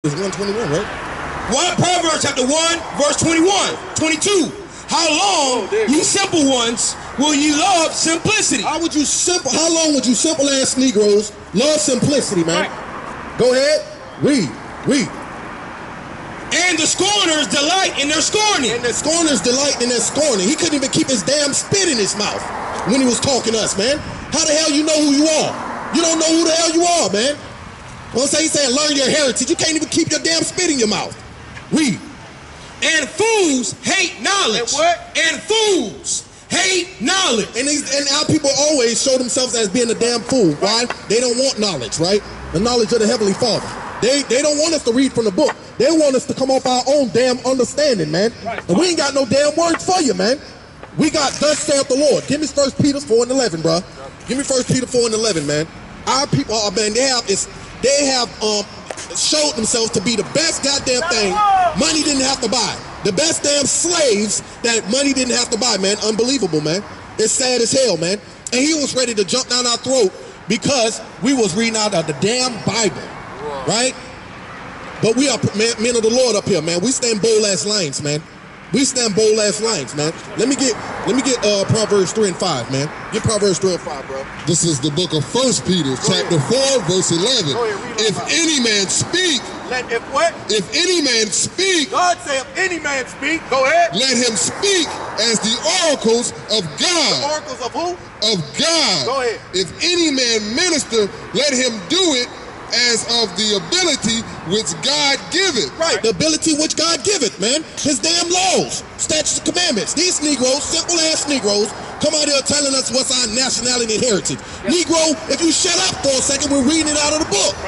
It's 121, right? Proverbs chapter 1, verse 21, 22. How long, ye simple ones, will ye love simplicity? How long would you simple ass Negroes love simplicity, man? Right. Go ahead. Read. And the scorners delight in their scorning. And the scorners delight in their scorning. He couldn't even keep his damn spit in his mouth when he was talking to us, man. How the hell you know who you are? You don't know who the hell you are, man. He's saying learn your heritage. You can't even keep your damn spit in your mouth. Read. And fools hate knowledge. And what? And fools hate knowledge. And our people always show themselves as being a damn fool. Why? They don't want knowledge, right? The knowledge of the Heavenly Father. They don't want us to read from the book. They want us to come off our own damn understanding, man. And we ain't got no damn words for you, man. We got thus saith the Lord. Give me 1 Peter 4 and 11, bro. Give me 1 Peter 4 and 11, man. Our people are, man, they have showed themselves to be the best goddamn thing money didn't have to buy. The best damn slaves that money didn't have to buy, man. Unbelievable, man. It's sad as hell, man. And he was ready to jump down our throat because we was reading out of the damn Bible, right? But we are men of the Lord up here, man. We stand bold as lions, man. We stand bold as lions, man. Let me get Proverbs 3 and 5, man. Get Proverbs 3 and 5, bro. This is the book of 1 Peter, chapter 4, verse 11. If any man speak, If what? If any man speak, God say if any man speak, go ahead. Let him speak as the oracles of God. The oracles of who? Of God. Go ahead. If any man minister, let him do it as of the ability which God giveth. Right, the ability which God giveth, man. His damn laws, statutes, and commandments. These Negroes, simple ass Negroes, come out here telling us what's our nationality and heritage. Negro, if you shut up for a second, we're reading it out of the book.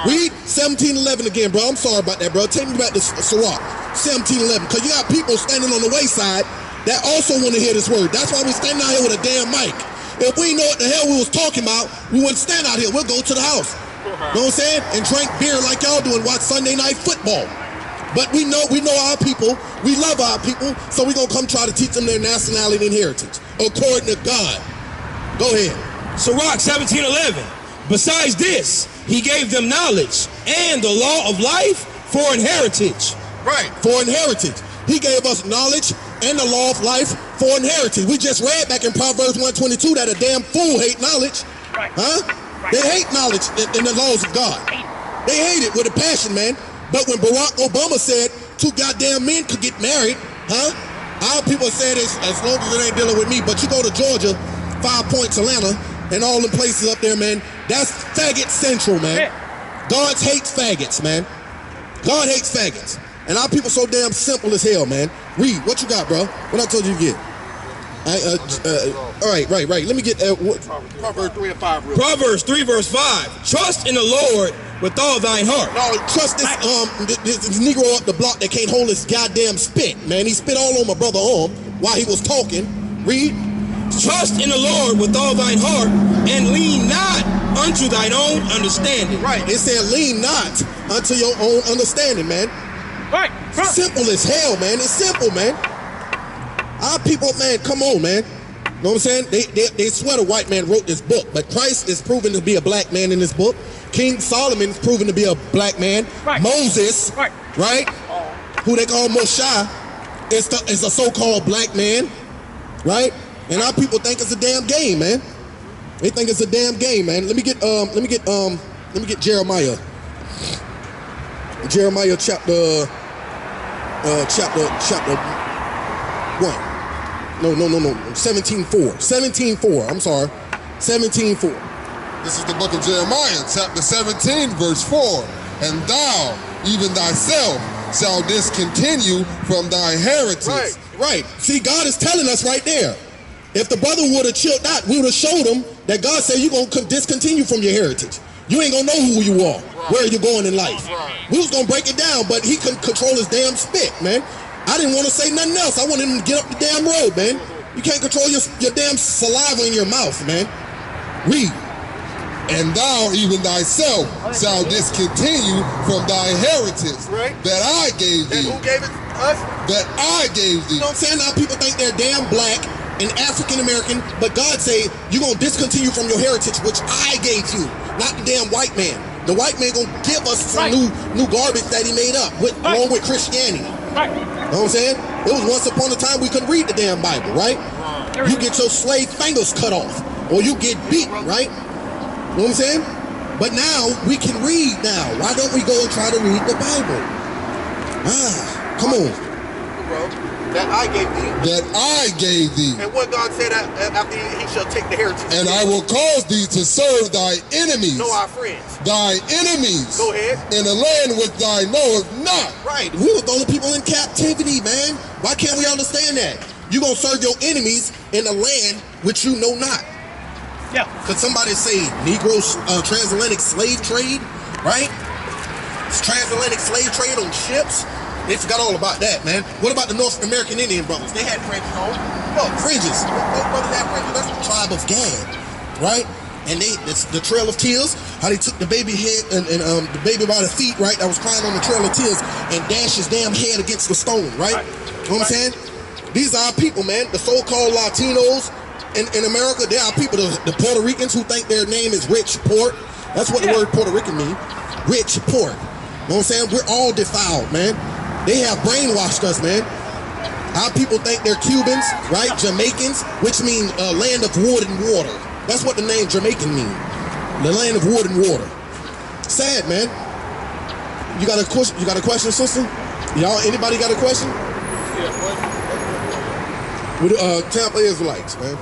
Read 17:11 again, bro. I'm sorry about that, bro. Take me back to Sirach, 17:11, because you got people standing on the wayside that also want to hear this word. That's why we're standing out here with a damn mic. If we know what the hell we was talking about, we wouldn't stand out here. We'll go to the house. You know what I'm saying? And drink beer like y'all do and watch Sunday night football. But we know our people, we love our people, so we're gonna come try to teach them their nationality and heritage, according to God. Go ahead. Sirach 17:11. Besides this, he gave them knowledge and the law of life for an heritage. Right, for an heritage. He gave us knowledge and the law of life for an heritage. We just read back in Proverbs 122 that a damn fool hate knowledge. Right. Huh? They hate knowledge in the laws of God. They hate it with a passion, man. But when Barack Obama said 2 goddamn men could get married, huh? Our people said as long as it ain't dealing with me. But you go to Georgia, 5 Points, Atlanta, and all the places up there, man, that's faggot central, man. God hates faggots, man. God hates faggots. And our people so damn simple as hell, man. Read, what you got, bro? What I told you to get? All right. Let me get Proverbs 3 and 5 real quick. Proverbs 3 verse 5. Trust in the Lord with all thine heart. No, trust this Negro up the block that can't hold his goddamn spit, man. He spit all on my brother arm while he was talking. Read. Trust in the Lord with all thine heart and lean not unto thine own understanding. Right. It said lean not unto your own understanding, man. Right. Simple as hell, man. It's simple, man. Our people, man, come on, man. You know what I'm saying? They swear a white man wrote this book, but Christ is proven to be a black man in this book. King Solomon is proven to be a black man. Right. Moses, right? Who they call Moshe, is a so-called black man, right? And our people think it's a damn game, man. They think it's a damn game, man. Let me get Jeremiah. Jeremiah chapter 1. No. 17:4. 17:4. I'm sorry. 17:4. This is the book of Jeremiah, chapter 17, verse 4. And thou, even thyself, shall discontinue from thy heritage. Right. See, God is telling us right there. If the brother would have chilled out, we would have showed him that God said you're going to discontinue from your heritage. You ain't going to know who you are, where you're going in life. We was going to break it down, but he couldn't control his damn spit, man. I didn't want to say nothing else. I wanted him to get up the damn road, man. You can't control your damn saliva in your mouth, man. Read. And thou, even thyself, shall discontinue from thy heritage that I gave thee. And who gave it to us? That I gave thee. You know what I'm saying? Now people think they're damn black and African American, but God say you're going to discontinue from your heritage, which I gave you, not the damn white man. The white man gonna give us some new garbage that he made up along with Christianity. Right. You know what I'm saying? It was once upon a time we couldn't read the damn Bible, right? You get your slave fingers cut off, or you get beat, right? You know what I'm saying? But now we can read now. Why don't we go and try to read the Bible? Come on. Bro, that I gave thee. That I gave thee. And what God said after he shall take the heritage. And I will cause thee to serve thy enemies. Know our friends. Thy enemies. Go ahead. In a land which thou knowest not. Right. We were the only people in captivity, man. Why can't we understand that? You gonna serve your enemies in a land which you know not. Yeah. Could somebody say Negro transatlantic slave trade, right? It's transatlantic slave trade on ships. They forgot all about that, man. What about the North American Indian brothers? They had fringes on. Look, fringes. Those brothers had fringes. That's the tribe of Gad, right? And it's the Trail of Tears. How they took the baby head and the baby by the feet, right? That was crying on the Trail of Tears and dashed his damn head against the stone, right? You know what I'm saying? These are our people, man. The so-called Latinos in America, they are people. The Puerto Ricans who think their name is Rich Port. That's what the word Puerto Rican means. Rich Port. You know what I'm saying? We're all defiled, man. They have brainwashed us, man. Our people think they're Cubans, right? Jamaicans, which means land of wood and water. That's what the name Jamaican means. The land of wood and water. Sad, man. You got a question? You got a question, sister? Y'all, anybody got a question? We're the Tampa Israelites, man.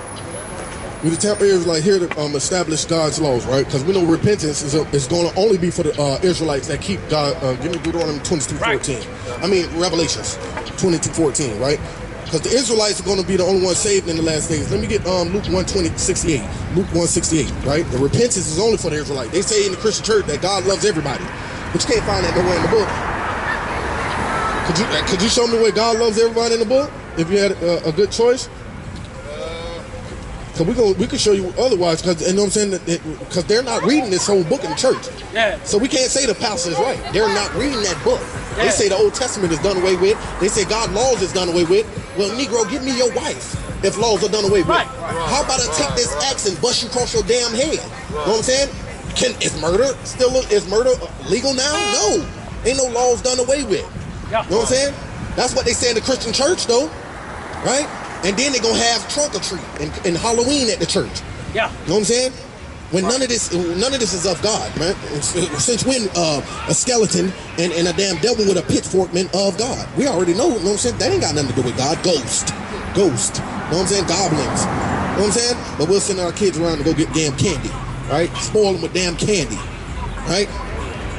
We're the Tampa Israelites here to establish God's laws, right? Because we know repentance is going to only be for the Israelites that keep God. Give me Deuteronomy 22:14. I mean Revelations 22:14, right? Because the Israelites are going to be the only ones saved in the last days. Let me get Luke 1:68. Luke 1:68, right? The repentance is only for the Israelites. They say in the Christian church that God loves everybody, but you can't find that nowhere in the book. Could you show me where God loves everybody in the book? If you had a good choice. Cause we can show you otherwise, cause you know what I'm saying, because they're not reading this whole book in church. Yeah. So we can't say the pastor is right. They're not reading that book. Yeah. They say the Old Testament is done away with. They say God laws is done away with. Well, Negro, give me your wife if laws are done away with. Right. How about I take this axe and bust you across your damn head? You know what I'm saying? Is murder legal now? No. Ain't no laws done away with. Yeah. You know what I'm saying? That's what they say in the Christian church, though, right? And then they're gonna have trunk or treat and Halloween at the church. Yeah. You know what I'm saying? When none of this is of God, man. Since when a skeleton and a damn devil with a pitchfork meant of God? We already know, you know what I'm saying? That ain't got nothing to do with God. Ghost. You know what I'm saying? Goblins. You know what I'm saying? But we'll send our kids around to go get damn candy, right? Spoil them with damn candy, right?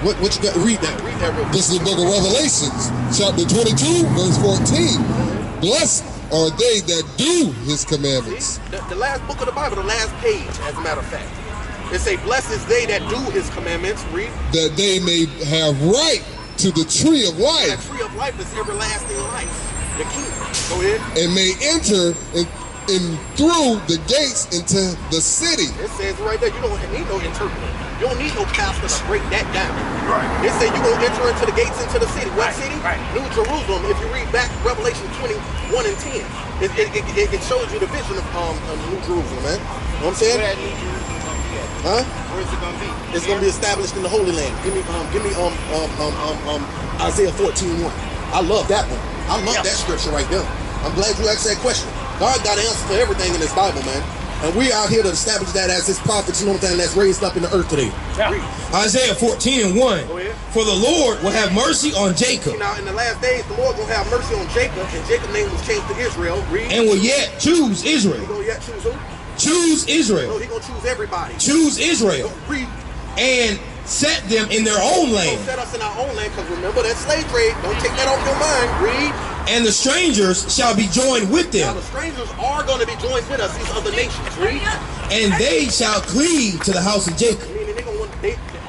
What you got? Read that real This is the book of Revelations, chapter 22, verse 14. Blessed are they that do his commandments. The last book of the Bible, the last page, as a matter of fact. It say, blessed is they that do his commandments. Read. That they may have right to the tree of life. That tree of life is everlasting life. The king. Go ahead. And may enter in through the gates into the city. It says right there, you don't need no interpreter. You don't need no pastor to break that down. Right. It says you're going to enter into the gates into the city. What city? Right. New Jerusalem. If you read back Revelation 21 and 10, it shows you the vision of New Jerusalem, man. You know what I'm saying? Where that New Jerusalem gonna be at? Huh? Where's it gonna be? It's going to be established in the Holy Land. Give me Isaiah 14:1. I love that one. I love that scripture right there. I'm glad you asked that question. God got an answer for everything in this Bible, man. And we out here to establish that as his prophets, you know what I'm saying, that's raised up in the earth today. Yeah. Isaiah 14:1. For the Lord will have mercy on Jacob. Now, in the last days, the Lord will have mercy on Jacob, and Jacob's name was changed to Israel. Read. And will yet choose Israel. He gonna yet choose who? Choose No, Israel. he gonna choose everybody. Choose Israel. Read. And set them in their own Don't land. set us in our own land, because remember that slave trade. Don't take that off your mind. Read. And the strangers shall be joined with Now, them. the strangers are going to be joined with us, these other nations. Read. And they shall cleave to the house of Jacob. Meaning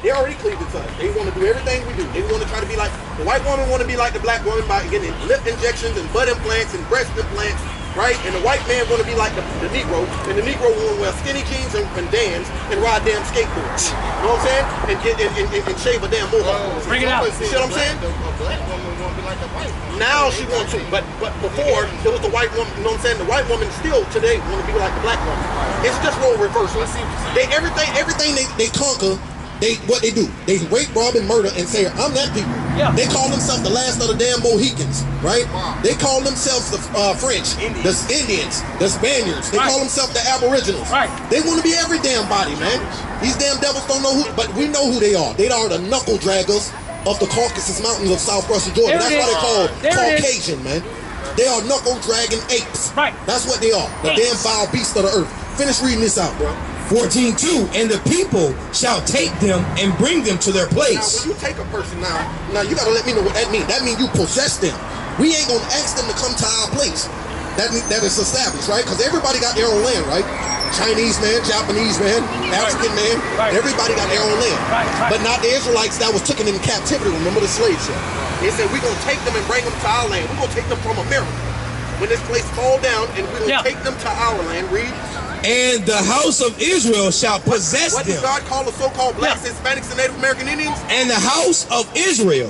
they already cleaved to us. They want to do everything we do. They want to try to be like, the white woman want to be like the black woman by getting lip injections and butt implants and breast implants, right? And the white man want to be like the Negro, and the Negro want to wear skinny jeans and dance and ride damn skateboards. You know what I'm saying? And shave a damn mohawk. Bring it out. You see what I'm saying? A black woman won't be like the white woman. Now she wants to, but before it was the white woman. You know what I'm saying? The white woman still today want to be like the black woman. It's just role reversal. Everything they conquer, what they do? They rape, rob, and murder and say, I'm that people. Yeah. They call themselves the last of the damn Mohicans, right? They call themselves the French, the Indians, the Spaniards. They call themselves the Aboriginals. Right. They want to be every damn body, man. These damn devils don't know who, but we know who they are. They are the knuckle draggers of the Caucasus Mountains of southwestern Georgia. That's why they call Caucasian, man. They are knuckle dragging apes. Right. That's what they are. The damn foul beasts of the earth. Finish reading this out, bro. 14:2, and the people shall take them and bring them to their Now, place. when you take a person now you gotta let me know what that means. That means you possess them. We ain't gonna ask them to come to our place. That is established, right? Because everybody got their own land, right? Chinese man, Japanese man, African man, everybody got their own land. But not the Israelites that was taken in captivity. Remember the slave ship? They said we're gonna take them and bring them to our land. We're gonna take them from America. When this place fall down, and we're gonna take them to our land. Read. And the house of Israel shall possess What them. does God call the so-called blacks, Hispanics, and Native American Indians? And the house of Israel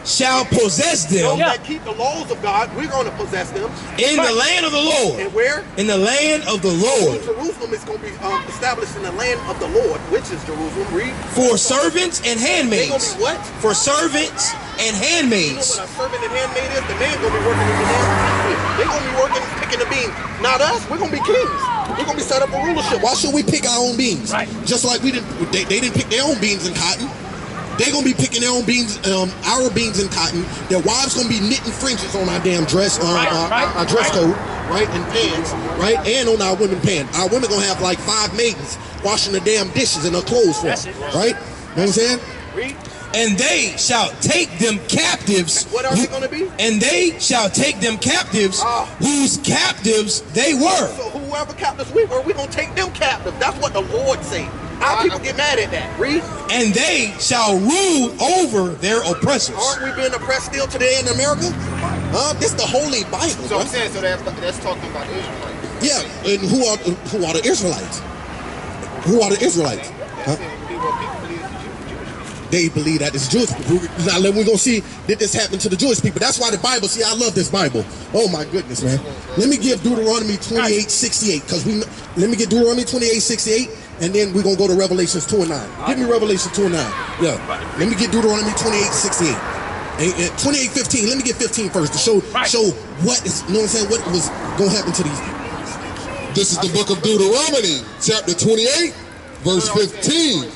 shall possess them Those that keep the laws of God, we're going to possess them. in the land of the Lord. And where? In the land of the Lord. Jerusalem is going to be established in the land of the Lord, which is Jerusalem. Read. For servants and They're going to handmaids. be what? For servants and You know handmaids. what a servant and handmaid is? The man going to be working in the damn factory. They're going to be working, picking the beans. Not us. We're going to be kings. We're going to be set up a rulership. Why should we pick our own beans? Right. Just like they didn't pick their own beans and cotton. They're going to be picking their own beans, our beans and cotton. Their wives going to be knitting fringes on our damn dress, our dress code, right? And pants, right? And on our women pants. Our women going to have like 5 maidens washing the damn dishes and their clothes for them, right? You know what I'm saying? Read. And they shall take them captives. What are they going to be? And they shall take them captives whose captives they were. So whoever captives we were, we're going to take them captive. That's what the Lord say. Our people get mad at that. Read. And they shall rule over their oppressors. Aren't we being oppressed still today in America? This the Holy Bible. So bro. I'm saying, so that's talking about Israelites. Yeah, and who are the Israelites? Who are the Israelites? Huh? They believe that it's Jewish people. Now we're gonna see that this happened to the Jewish people. That's why the Bible. See, I love this Bible. Oh my goodness, man. Let me give Deuteronomy 28:68 because let me get Deuteronomy 28:68, and then we're gonna go to Revelations 2 and 9. Give me Revelation 2 and 9. Yeah. Let me get Deuteronomy 28:68. And 28:15. Let me get 15 first to show what is. You know what I'm saying? What was gonna happen to these people? This is the book of Deuteronomy, chapter 28, verse 15.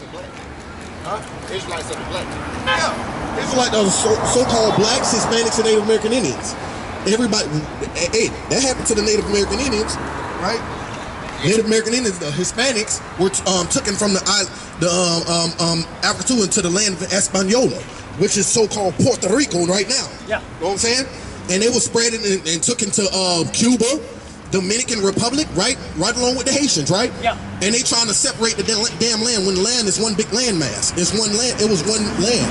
Israelites are the black. Yeah. Israelites are the so-called blacks, Hispanics, and Native American Indians. Everybody, hey, that happened to the Native American Indians, right? Native American Indians, the Hispanics, were taken from the Africa into the land of Hispaniola, which is so-called Puerto Rico right now. Yeah. You know what I'm saying? And they were spread and took into Cuba, Dominican Republic, right along with the Haitians, right? Yeah. And they trying to separate the damn land when the land is one big land mass. It's one land. It was one land.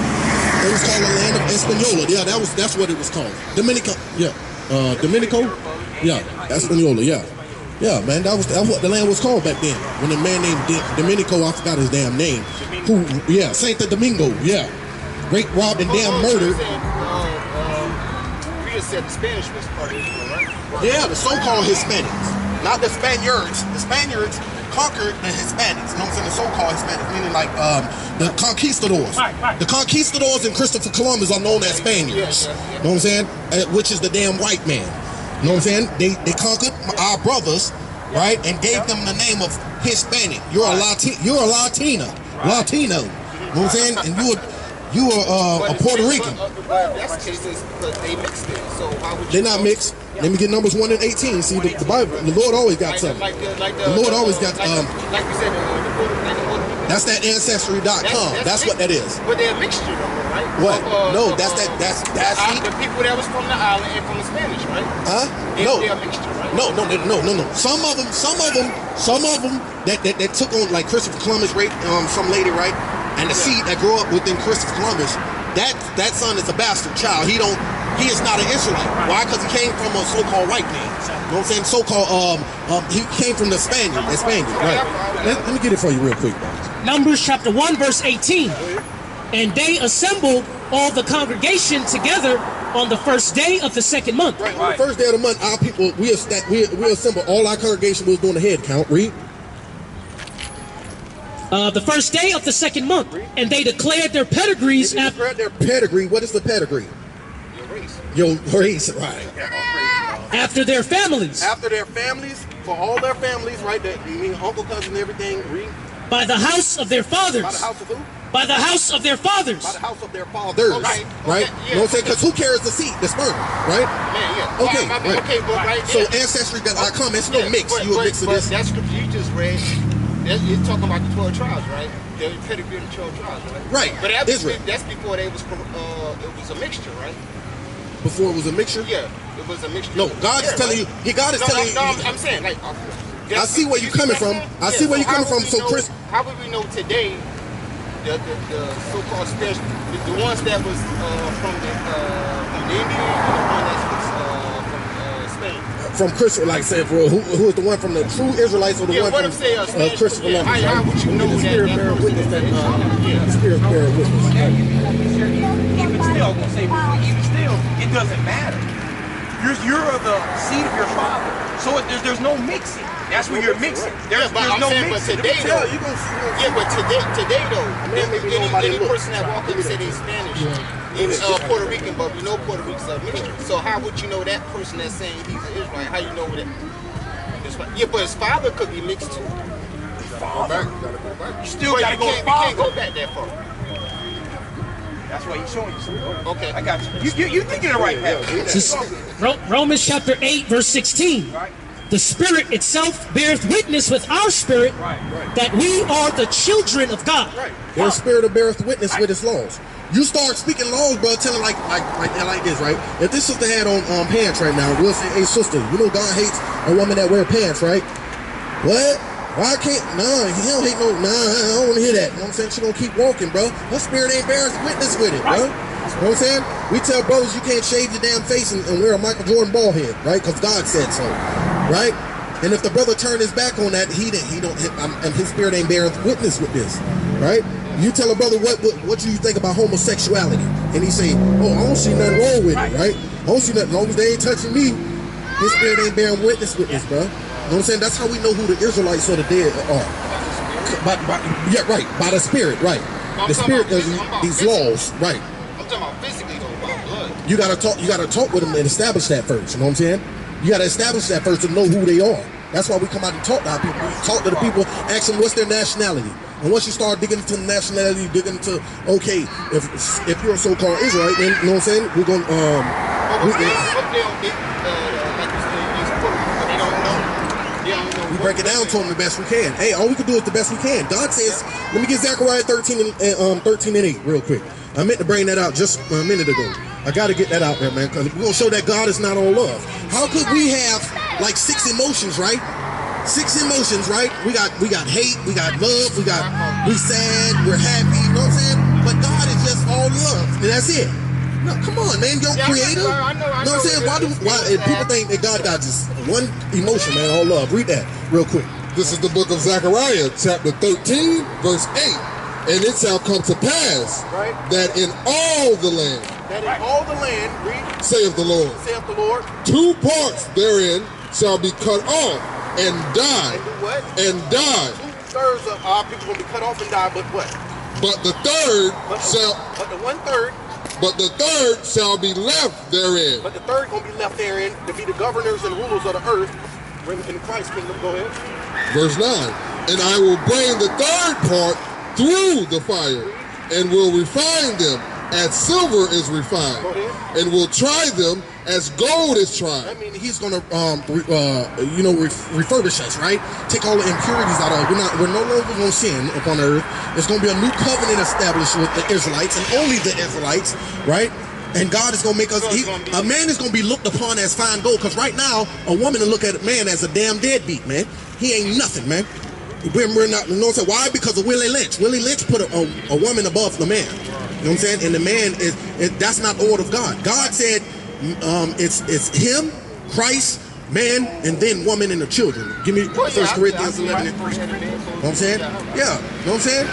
It was called the land of Hispaniola. Yeah, that's what it was called. Dominico. Yeah. Dominico. Yeah. Hispaniola. Yeah. Yeah, man. That was what the land was called back then. When a man named Dominico, I forgot his damn name. Who? Yeah, Saint Domingo. Yeah. Rape, robbed, and damn murdered. Rita said the Spanish was part of Israel, right? Yeah, the so-called Hispanics, not the Spaniards. The Spaniards conquered the Hispanics. You know what I'm saying? The so-called Hispanics, meaning like the conquistadors. Right. The conquistadors and Christopher Columbus are known as Spaniards. You know what I'm saying? Which is the damn white man. You know what I'm saying? They conquered our brothers, right, and gave them the name of Hispanic. You're a Latina, Latino. You know what I'm saying? And you are a Puerto Rican. But that's the case, because they mixed it. So why would you? They're not mixed. Let me get Numbers 1 and 18. See, the Bible, the Lord always got something. The Lord always got, like you said, that's that Ancestry.com. That's what that is. But they're a mixture, though, right? What? No, that's the people that was from the island and from the Spanish, right? Huh? No. They're a mixture, right? No. Some of them that took on, like Christopher Columbus raped some lady, right? And the seed that grew up within Christopher Columbus, that son is a bastard child. He is not an Israelite. Why? Because he came from a so-called white man. You know what I'm saying? So-called he came from the Spaniard, right? Let me get it for you real quick. Numbers chapter 1, verse 18. And they assembled all the congregation together on the first day of the second month. Right. On the first day of the month, our people, we assemble all our congregation. We was doing a head count. Read. The first day of the second month, and they declared their pedigrees They declared their pedigree. What is the pedigree? Your race, right? after their families, After their families, for all their families, right? That you mean uncle, cousin, everything. Read. by the house of their fathers, By the house of who? by the house of their fathers. By the house of their fathers, Okay, right? okay, You know what I'm saying? Because who carries the seed? The sperm, right? Man, yeah. Okay, Right. right. Okay, but right So there. ancestry got our comments. No mix. But, You a mix of but this. that scripture you just read, it's talking about the 12 tribes, right? The pedigree of the 12 tribes, right? Right. But Israel. that's before they was it was a mixture, right? Before it was a mixture. Yeah, it was a mixture. No, God is telling you. God is telling you. No, I'm saying like. I see where you're coming from. I see where you're coming from. So Chris, how would we know today? The so-called spiritual, the ones that was from the Indian, and the one that was from Spain. from Christopher, like said, bro, who is the one from the true Israelites or the one What from I'm saying, Christopher yeah, Columbus? how would you know the spirit that bearing person witness is that yeah. the spirit bearing witness. Even still, I'm gonna say, even still, it doesn't matter. You're of the seed of your father, so there's no mixing. That's where you're mixing. There's But I'm no saying, mixing. but today though, You gonna see. yeah, but today though, maybe nobody any look. person that walk in and say they Spanish, it's Puerto Rican, but we know Puerto Rican's a mixture. So how would you know that person that's saying he's an Israelite? How you know that? Yeah, but his father could be mixed too. You still But gotta you go can't father. go back that far. That's why he's showing you. Okay. I got you. You thinking the right path. This is Romans chapter 8, verse 16. The Spirit itself beareth witness with our spirit that we are the children of God. Their spirit of beareth witness with his laws. You start speaking laws, bro, telling like this, right? If this sister had on pants right now, we'll say, hey sister, you know God hates a woman that wear pants, right? What? Why can't? Nah, he don't hate no. Nah, I don't want to hear that. You know what I'm saying? She gonna keep walking, bro. Her spirit ain't bearing witness with it, bro. You know what I'm saying? We tell brothers you can't shave your damn face and wear a Michael Jordan ball head, right? Because God said so, right? And if the brother turned his back on that, and his spirit ain't bearing witness with this, right? You tell a brother what do you think about homosexuality, and he say, oh, I don't see nothing wrong with it, right? I don't see nothing. As long as they ain't touching me, his spirit ain't bearing witness with this, bro. You know what I'm saying? That's how we know who the Israelites or the dead are. By the spirit, right? The spirit does these laws, right? I'm talking about physically though, about blood. You gotta talk with them and establish that first. You know what I'm saying? You gotta establish that first to know who they are. That's why we come out and talk to our people. We talk to the people, ask them what's their nationality. And once you start digging into the nationality, digging into okay, if you're a so-called Israelite, then you know what I'm saying? We're gonna we break it down to them the best we can. Hey, all we can do is the best we can. God says, let me get Zechariah 13 and 8 real quick. I meant to bring that out just a minute ago. I got to get that out there, man, because we're going to show that God is not all love. How could we have like 6 emotions, right? 6 emotions, right? We got hate, we got love, we sad, we're happy, you know what I'm saying? But God is just all love, and that's it. No, come on, man, you're creator. I know. You know what I'm saying? Why people think that God got just one emotion, man, all love. Read that real quick. This is the book of Zechariah, chapter 13, verse 8. And it shall come to pass that in all the land, Read, saith the Lord, saith the Lord, 2 parts therein shall be cut off and die, and do what? and die. 2/3 of our people gonna be cut off and die, but what? But the third shall, But the 1/3, but the third shall be left therein. but the third gonna be left therein to be the governors and rulers of the earth. In Christ's kingdom, go ahead. Verse 9. And I will bring the third part through the fire, and will refine them as silver is refined, and will try them as gold is tried. I mean, he's gonna, refurbish us, right? Take all the impurities out of it. We're no longer gonna sin upon earth. There's gonna be a new covenant established with the Israelites and only the Israelites, right? And God is gonna make us. A man is gonna be looked upon as fine gold. Cause right now, a woman will look at a man as a damn deadbeat, man. He ain't nothing, man. We're not. You know what I'm saying? Why? Because of Willie Lynch. Willie Lynch put a woman above the man. You know what I'm saying? And the man that's not the order of God. God said it's him, Christ, man, and then woman and the children. Give me 1 Corinthians 11 and 3. You know what I'm saying? Yeah. You know what I'm saying?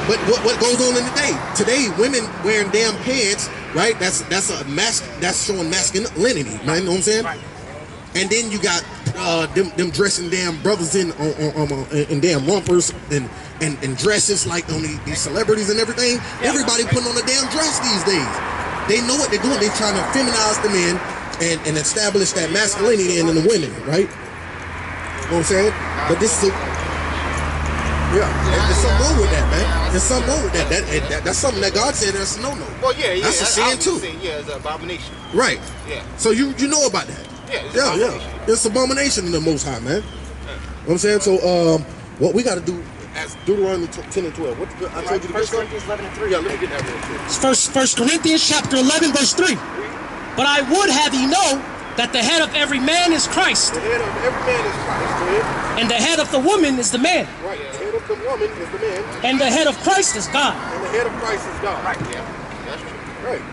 But what goes on in the day? Today, women wearing damn pants, right? That's showing masculinity, man. You know what I'm saying? And then you got them dressing damn brothers in damn rompers and dresses like on these celebrities and everything. Everybody putting on a damn dress these days. They know what they're doing. They're trying to feminize the men and establish that masculinity in the women, right? You know what I'm saying? But this is there's something wrong with that, man. There's something wrong with that. That's something that God said that's a no-no. Well, yeah. That's a sin too. It's an abomination. Right. Yeah. So you know about that. Yeah. It's abomination in the Most High, man. You know what I'm saying? So what we got to do as Deuteronomy 10 and 12. I told you to 1 Corinthians 11 and 3. Yeah, let me get that real quick. 1 Corinthians chapter 11 verse 3. But I would have you know that the head of every man is Christ. The head of every man is Christ. Go ahead. And the head of the woman is the man. Right. The head of the woman is the man. And the head of Christ is God. And the head of Christ is God. Right. Yeah. That's true. Right.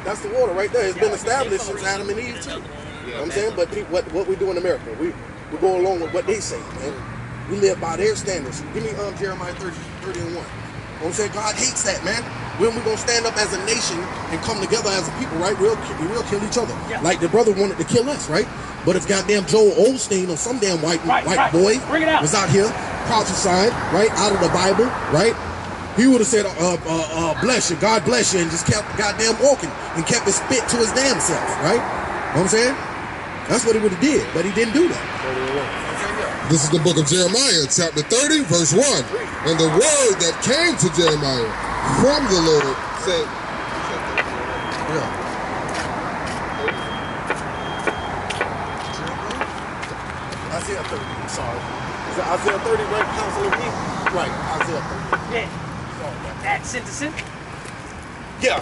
That's the order right there. It's been established since Adam and Eve too. You know what I'm saying? But what we do in America, we go along with what they say, man. We live by their standards. Give me Jeremiah 30 and 1. You know what I'm saying? God hates that, man. When we're going to stand up as a nation and come together as a people, right? We'll kill each other. Yeah. Like the brother wanted to kill us, right? But if goddamn Joel Osteen or some damn white boy was out here prophesying, right, out of the Bible, right? He would have said, bless you, God bless you, and just kept goddamn walking and kept his spit to his damn self, right? You know what I'm saying? That's what he would have did, but he didn't do that. This is the book of Jeremiah, chapter 30, verse 1. And the word that came to Jeremiah from the Lord said, Isaiah 30, I'm sorry. Is it Isaiah 30, right? Council of me? Right, Isaiah 30. Yeah. That citizen. Yeah.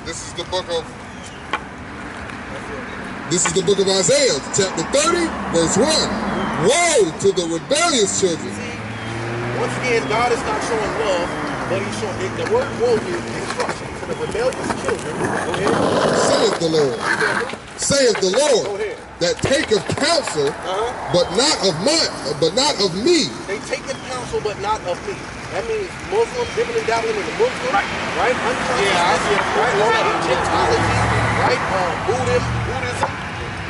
This is the book of Isaiah, chapter 30, verse 1. Woe to the rebellious children. Once again, God is not showing love, but he's showing the word woe is instruction to the rebellious children. Go ahead. Saith the Lord, that taketh counsel, but not of me. They taketh counsel, but not of me. That means Muslims dipping and dabbling in the Muslim, right? Yeah, I see it. Right? Egyptology, right? Buddhism.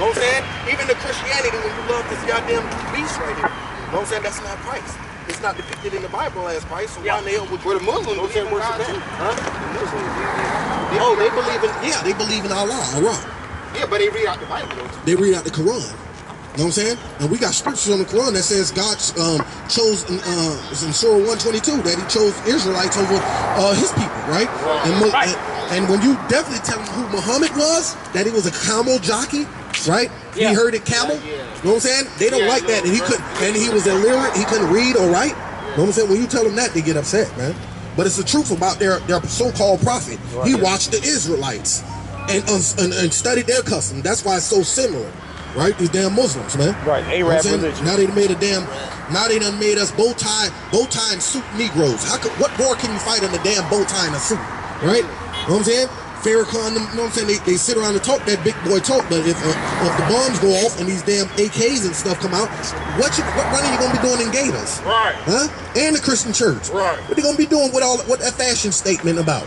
You know what I'm saying? Even the Christianity, when you love this goddamn beast right here. You know what I'm saying? That's not Christ. It's not depicted in the Bible as Christ. So why in the hell would the Muslims worship that? Huh? Oh, they believe in Allah. Yeah, but they read out the Bible though. They read out the Quran. You know what I'm saying? And we got scriptures on the Quran that says God chose in Surah 122 that he chose Israelites over his people, right? And when you definitely tell them who Muhammad was, that he was a camel jockey, right? Yeah. He heard it camel. You know what I'm saying? They don't like that. And he was illiterate. He couldn't read or write. You know what I'm saying? When you tell them that, they get upset, man. But it's the truth about their so-called prophet. He watched the Israelites and studied their custom. That's why it's so similar. Right, these damn Muslims, man. Right, Arab religion. Now they done made us bow tie and suit Negroes. What war can you fight in a damn bow tie and a suit? Right? You know what I'm saying? Farrakhan, you know what I'm saying? They sit around and talk that big boy talk, but if the bombs go off and these damn AKs and stuff come out, what running you gonna be doing in Gators? Right. Huh? And the Christian church. Right. What they gonna be doing with what that fashion statement about?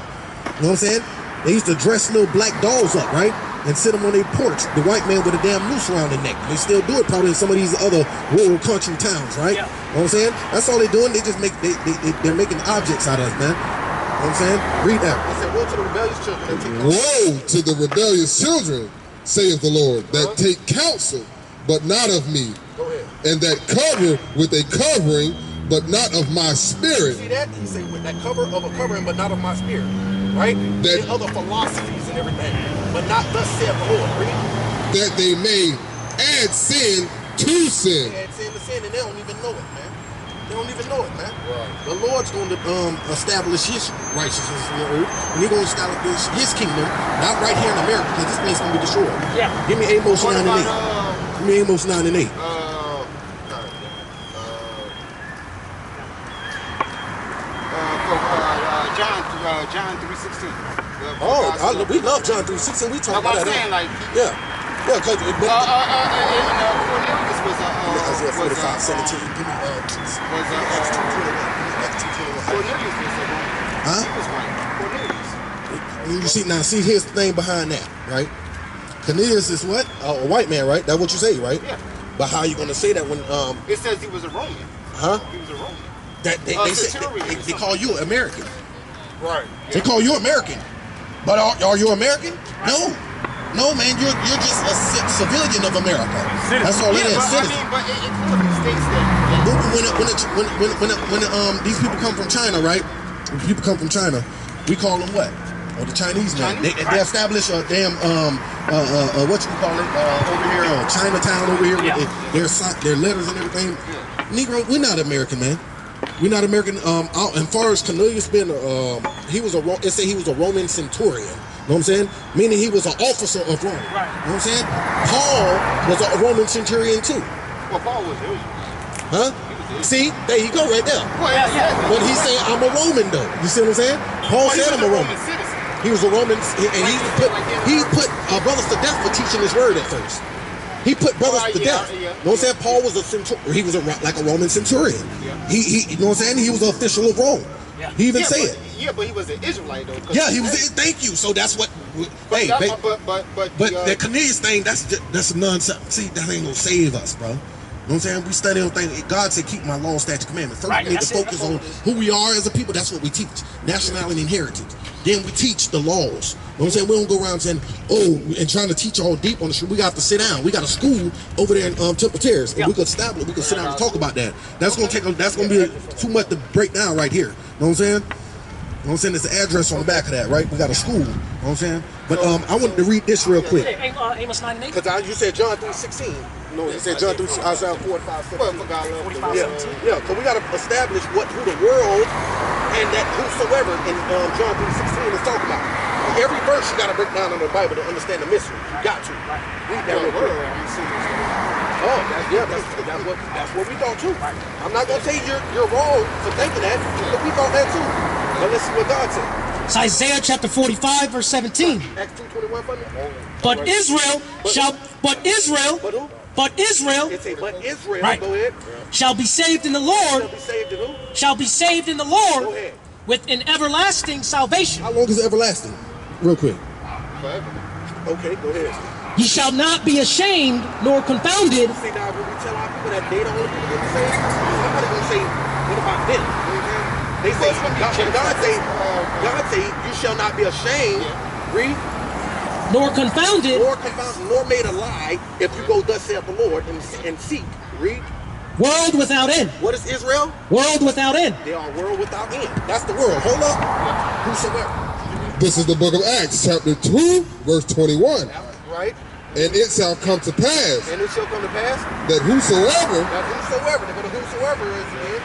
You know what I'm saying? They used to dress little black dolls up, right? And sit them on their porch, the white man with a damn noose around their neck. They still do it probably in some of these other rural country towns, right? Yeah. You know what I'm saying? That's all they're doing. They just they're making objects out of us, man. You know what I'm saying? Read that. I said, woe to the rebellious children. Woe to the rebellious children, saith the Lord, that take counsel, but not of me. Go ahead. And that cover with a covering, but not of my spirit. See that? He said, with that cover of a covering, but not of my spirit. Right? And other philosophies and everything. But not thus saith the Lord. Read. That they may add sin to sin. They add sin to sin, and they don't even know it, man. They don't even know it, man. Right. The Lord's going to establish his righteousness in the earth, and he's going to establish his kingdom, not right here in America, because this place is going to be destroyed. Yeah. Give me Amos 9 and 8. Give me Amos 9 and 8. John 3:16. We love John 3:16. We talk about that. Saying, like, because Cornelius was Isaiah 45:17. Give me Cornelius was a huh? He was white. Cornelius. See, here's the thing behind that, right? Cornelius is what? A white man, right? That's what you say, right? Yeah. But how are you gonna say that when It says he was a Roman. huh? He was a Roman. That they say they call you American. Right. They call you American. But are you American? No. No, man, you're just a civilian of America. That's all it is. But, I mean, but it clearly states that. When these people come from China, right? When people come from China, we call them what? Or the Chinese man. They establish a damn what you call it over here, Chinatown over here with their letters and everything. Negro, we're not American, man. We're not American. And far as Cornelius being, it say he was a Roman centurion. You know what I'm saying? Meaning he was an officer of Rome. Right. You know what I'm saying? Paul was a Roman centurion too. Well, Paul was Israel. Huh? See, there you go, right there. Well, yeah. But he said, "I'm a Roman," though. You see what I'm saying? Paul said, "I'm a Roman." He was a Roman, and he put brothers to death for teaching his word at first. He put brothers to death. You know what I'm saying? Paul was a centurion. He was like a Roman centurion. He you know what I'm saying? He was an official of Rome. He even said. Yeah, but he was an Israelite though. Yeah, he was. Thank you. So that's what. But the Cornelius thing, that's nonsense. See, that ain't gonna save us, bro. You know what I'm saying? We study on things. God said, keep my law, statute, commandments. First, we need to focus on who we are as a people. That's what we teach. Nationality and heritage. Then we teach the laws. You know what I'm saying? We don't go around saying, and trying to teach all deep on the street. We got to sit down. We got a school over there in Temple Terrace. And we could establish, we could sit down and talk about that. That's gonna be too much to break down right here. You know what I'm saying? You know what I'm saying? There's the address on the back of that, right? We got a school. You know what I'm saying? But I wanted to read this real quick. Amos 9 and 8? Because you said John 3:16. No, you said John 3, Isaiah 4 and 5, 17. Yeah, because we got to establish who the world and that whosoever in John 3:16 is talking about. Every verse you got to break down in the Bible to understand the mystery. You got to. Read that real quick. Oh, that's what we thought too. I'm not going to say you're wrong for thinking that, but we thought that too. But let's see what God said. It's Isaiah chapter 45, verse 17. Acts 2:21 for me. But Israel shall. But who? But Israel. It's a but Israel. Right. Go ahead. Shall be saved in the Lord. Shall be saved in who? Shall be saved in the Lord. Go ahead. With an everlasting salvation. How long is everlasting? Real quick. Forever. Okay, go ahead. Ye shall not be ashamed nor confounded. See, now when we tell our people that they the only people get saved, somebody gonna say, what about them? They say, God say, you shall not be ashamed. Read. Nor confounded. Nor made a lie, if you go thus saith the Lord and seek. Read. World without end. What is Israel? World without end. They are world without end. That's the world. Hold up. Whosoever. This is the book of Acts, chapter 2, verse 21. Right. And it shall come to pass. And it shall come to pass. That whosoever. Whosoever is again.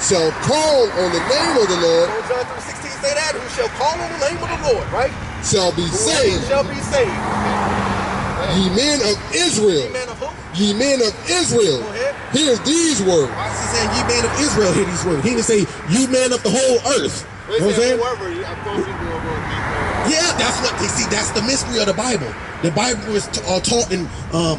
Shall call on the name of the Lord. John 3:16 say that. Who shall call on the name of the Lord, right? Shall be saved. Shall be saved. Ye men of Israel. Ye men of who? Ye men of Israel. Go ahead. Hear these words. Why is he saying ye men of Israel? Hear these words. He didn't say you men of the whole earth. You know what I'm saying? Yeah, that's what they see. That's the mystery of the Bible. The Bible is taught in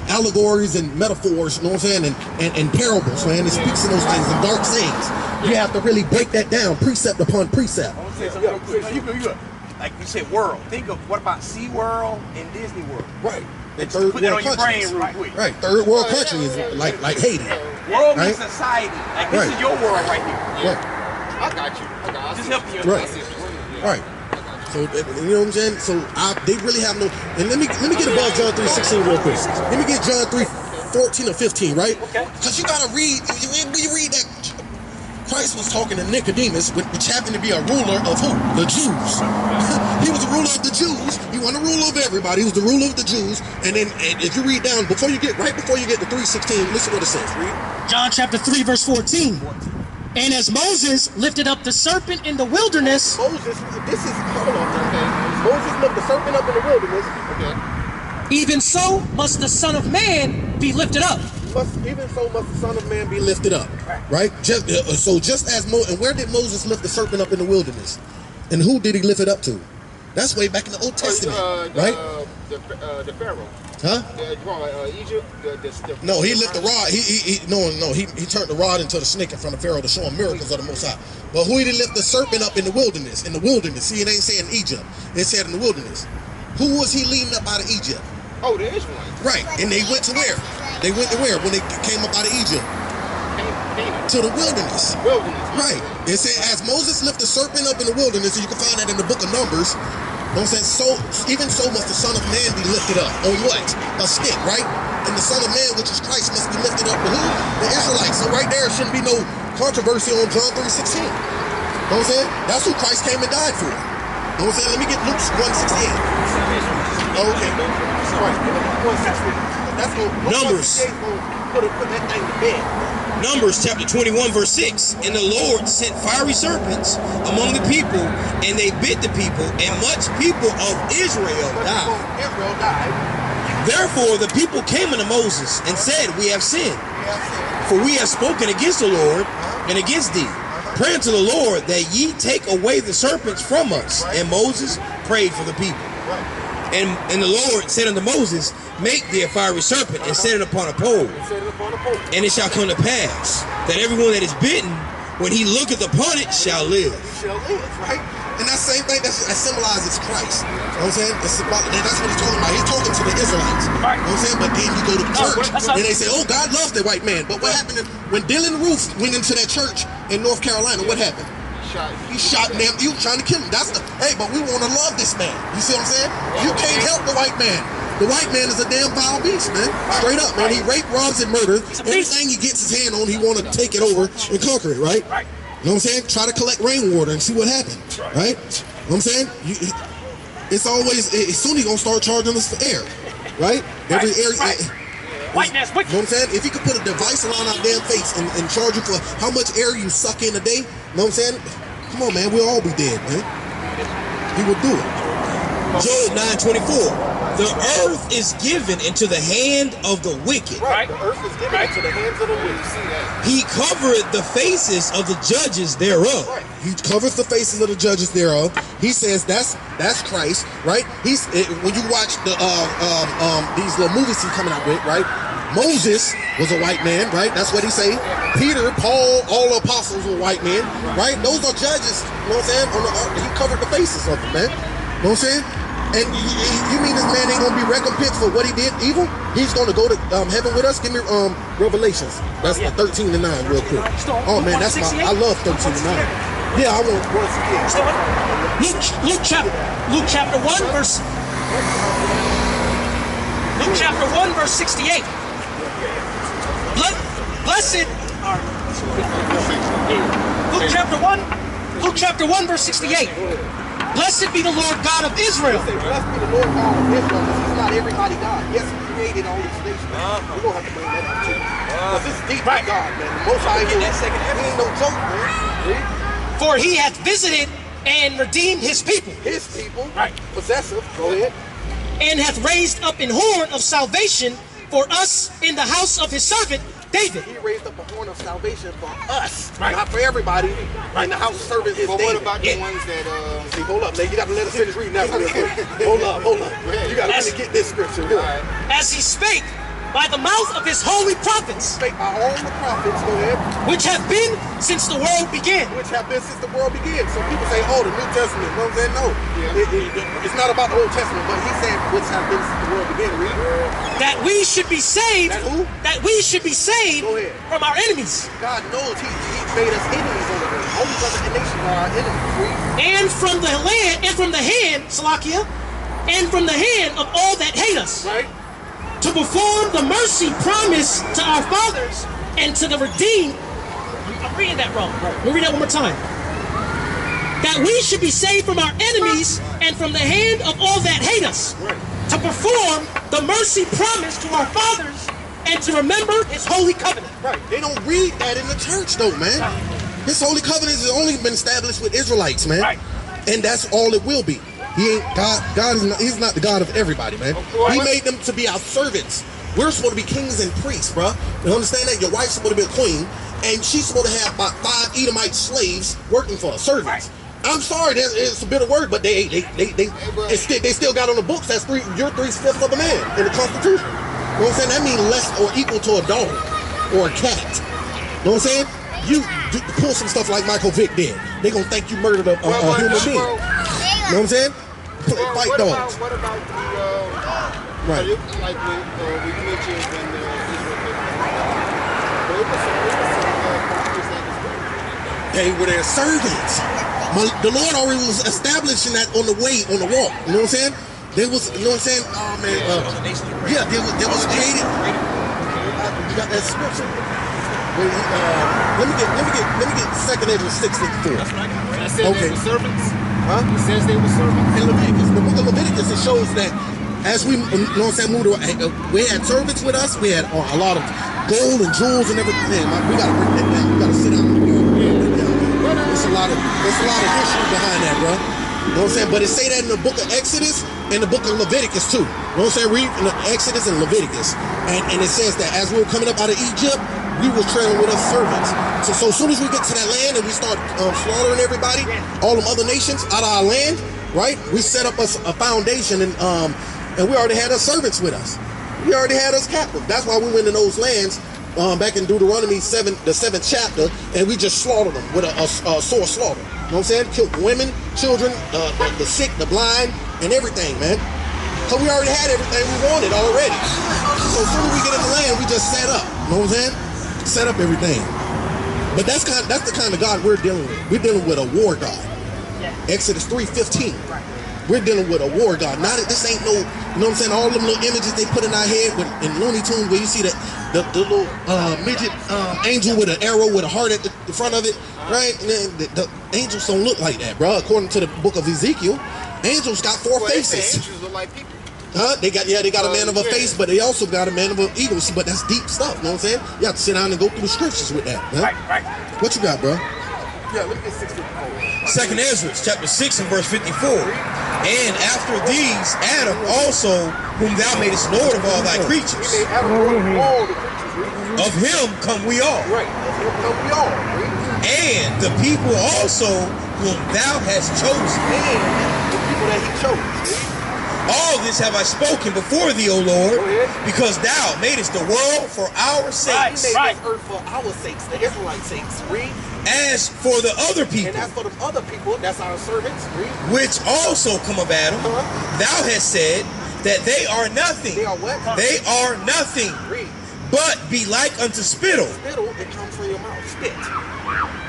allegories and metaphors, you know what I'm saying, and parables, man. It speaks in those things and dark sayings. You have to really break that down, precept upon precept. I want to say something real quick. Like you said, world. Think of what about SeaWorld and Disney World? Right. And just put that on your brain real quick. Right. Third world country is like Haiti. World means society. Like this is your world right here. Right. I got you. Just helping you. Right. So you know what I'm saying? So they really have no. And let me get above John 3:16 real quick. Let me get John 3:14 or 15, right? Okay. Because you gotta read. When you read that, Christ was talking to Nicodemus, which happened to be a ruler of who? The Jews. He was a ruler of the Jews. He wasn't a ruler of everybody. He was the ruler of the Jews. And then if you read down before you get to 3:16, listen what it says. Read. John chapter 3, verse 14. And as Moses lifted up the serpent in the wilderness. Moses lift the serpent up in the wilderness. Okay. Even so must the Son of Man be lifted up. Even so must the Son of Man be lifted up. Right? Just as and where did Moses lift the serpent up in the wilderness? And who did he lift it up to? That's way back in the Old Testament, right? The Pharaoh. Huh? Egypt. No, he lifted the rod. He turned the rod into the snake in front of Pharaoh to show him miracles of the Most High. But who did he lift the serpent up in the wilderness? In the wilderness. See, it ain't saying Egypt. It said in the wilderness. Who was he leading up out of Egypt? Oh, the Israelites. Right. And they went to where? They went to where? When they came up out of Egypt? To the wilderness. Right. It said, as Moses lifted the serpent up in the wilderness, and you can find that in the book of Numbers. You know what I'm saying? So, even so must the Son of Man be lifted up. On what? A stick, right? And the Son of Man, which is Christ, must be lifted up to who? The Israelites. So right there shouldn't be no controversy on John 3:16. You know what I'm saying? That's who Christ came and died for. You know what I'm saying? Let me get Luke 1:68. Okay. Right. That's Numbers. Put that thing to bed. Numbers chapter 21 verse 6. And the Lord sent fiery serpents among the people, and they bit the people, and much people of Israel died. Therefore the people came unto Moses and said, we have sinned, for we have spoken against the Lord and against thee. Pray unto the Lord that ye take away the serpents from us. And Moses prayed for the people. And the Lord said unto Moses, make thee a fiery serpent and set it upon a pole. And it shall come to pass that everyone that is bitten, when he looketh upon it, shall live. He shall live, right? And that same thing that symbolizes Christ. You know what I'm saying? That's what he's talking about. He's talking to the Israelites. Right. You know what I'm saying? But then you go to the church and they say, oh, God loves the white man. But what happened when Dylan Roof went into that church in North Carolina? What happened? He shot them. He was trying to kill him. Hey, but we want to love this man. You see what I'm saying? You can't help the white man. The white man is a damn foul beast, man. Straight up, man. He raped, robs, and murders. Everything he gets his hand on, he want to take it over and conquer it, right? You know what I'm saying? Try to collect rainwater and see what happens, right? You know what I'm saying? It's always, soon he's going to start charging us for air, right? Every air. White man's wicked. You know what I'm saying? If he could put a device around our damn face and charge you for how much air you suck in a day, you know what I'm saying? Come on, man. We'll all be dead, man. He would do it. Job 9:24. The earth is given into the hand of the wicked. Right. The earth is given into the hands of the wicked. He covereth the faces of the judges thereof. Right. He covers the faces of the judges thereof. He says that's Christ, right? When you watch these little movies he's coming out with, right? Moses was a white man, right? That's what he say. Peter, Paul, all the apostles were white men, right? Those are judges. You know what I'm saying? He covered the faces of them, man. You know what I'm saying? And you mean this man ain't gonna be recompensed for what he did evil? He's gonna go to heaven with us? Give me Revelations. That's 13 to 9 real quick. Oh man, I love 13 to 9. Yeah, I want Luke chapter 1 verse 68. Blessed are Luke chapter 1 verse 68. Blessed be the Lord God of Israel. Blessed be the Lord God of Israel. He's not everybody God. Yes, he created all these nations. We're going to have to bring that up too. Because this is deep God, man. The Most High, he ain't no joke, man. For he hath visited and redeemed his people. His people. Right. Possessive. Go ahead. And hath raised up an horn of salvation for us in the house of his servant David. He raised up a horn of salvation for us, not for everybody. In the house of servant is David. What about the ones that see, hold up, man. You got to let us finish reading that real quick. Hold up. You got to really get this scripture. As he spake by the mouth of his holy prophets. Spake by all the prophets, go ahead. Which have been since the world began. Which have been since the world began. So people say, oh, the New Testament. You know what I'm saying? No. It's not about the Old Testament, but he's saying which have been since the world began. Read. That we should be saved. That who? That we should be saved from our enemies. God knows he made us enemies on the earth. Only other nations are our enemies. Read. And from the land, and from the hand, Salakia, and from the hand of all that hate us. Right. To perform the mercy promised to our fathers and to the redeemed. I'm reading that wrong. We'll read that one more time. That we should be saved from our enemies and from the hand of all that hate us. Right. To perform the mercy promised to our fathers and to remember his holy covenant. Right. They don't read that in the church though, man. His holy covenant has only been established with Israelites, man. Right. And that's all it will be. He ain't God. God is not. He's not the God of everybody, man. He made them to be our servants. We're supposed to be kings and priests, bro. You understand that? Your wife's supposed to be a queen, and she's supposed to have about 5 Edomite slaves working for her, servants. I'm sorry, it's a bitter word, but they still got on the books. That's you're 3/5 of a man in the Constitution. You know what I'm saying? That means less or equal to a dog or a cat. You know what I'm saying? You pull some stuff like Michael Vick did. They gonna think you murdered a human being. You know what I'm saying? Fight dogs. What about the Right. like we mentioned when the Israel They were their servants. The Lord already was establishing that on the way, on the walk. You know what I'm saying? They was, you know what I'm saying? Oh man, yeah, they was created. You got that scripture? Let me get 2nd Ezra 6:54. It says Okay. they were servants. Huh? It says they were servants. In Leviticus, the book of Leviticus, it shows that as we, you know what I'm saying, we had servants with us. We had a lot of gold and jewels and everything. Man, we gotta break that down. We gotta sit down. There's a lot of history behind that, bro. You know what I'm saying? But it say that in the book of Exodus and the book of Leviticus too. You know what I'm saying? Read in the Exodus and Leviticus. And it says that as we were coming up out of Egypt, we were trailing with us servants. So as soon as we get to that land and we start slaughtering everybody, all them other nations out of our land, right? We set up a foundation and we already had our servants with us. We already had us captive. That's why we went in those lands back in Deuteronomy 7, the 7th chapter, and we just slaughtered them with a sword slaughter. You know what I'm saying? Killed women, children, the sick, the blind, and everything, man. So we already had everything we wanted already. So as soon as we get in the land, we just set up. You know what I'm saying? Set up everything. But that's the kind of God we're dealing with. We're dealing with a war God. Exodus 3:15. We're dealing with a war God. Not that this ain't no, you know what I'm saying? All them little images they put in our head in Looney Tunes where you see the little midget angel with an arrow with a heart at the front of it, right? And then the angels don't look like that, bro. According to the book of Ezekiel, angels got 4 faces. Angels look like people. Huh? They got a man of a face, but they also got a man of an eagle. But that's deep stuff, you know what I'm saying? You have to sit down and go through the scriptures with that. Huh? Right. What you got, bro? Yeah, look at 654. 2nd Ezra, chapter 6 and verse 54. And after these, Adam also, whom thou madest Lord of all thy creatures, He made Adam Lord of all the creatures. of him come we all. Right. Of him come we all. And the people also whom thou hast chosen. And the people that he chose. All this have I spoken before thee, O Lord, Go ahead. because thou madest the world for our sakes, He made this earth for our sakes, the Israelites' sakes. Read. as for the other people, And as for the other people, that's our servants. Read. which also come of Adam, thou hast said that they are nothing. They are what? They are nothing, Read. but be like unto spittle, Spittle, it comes from your mouth. Spit.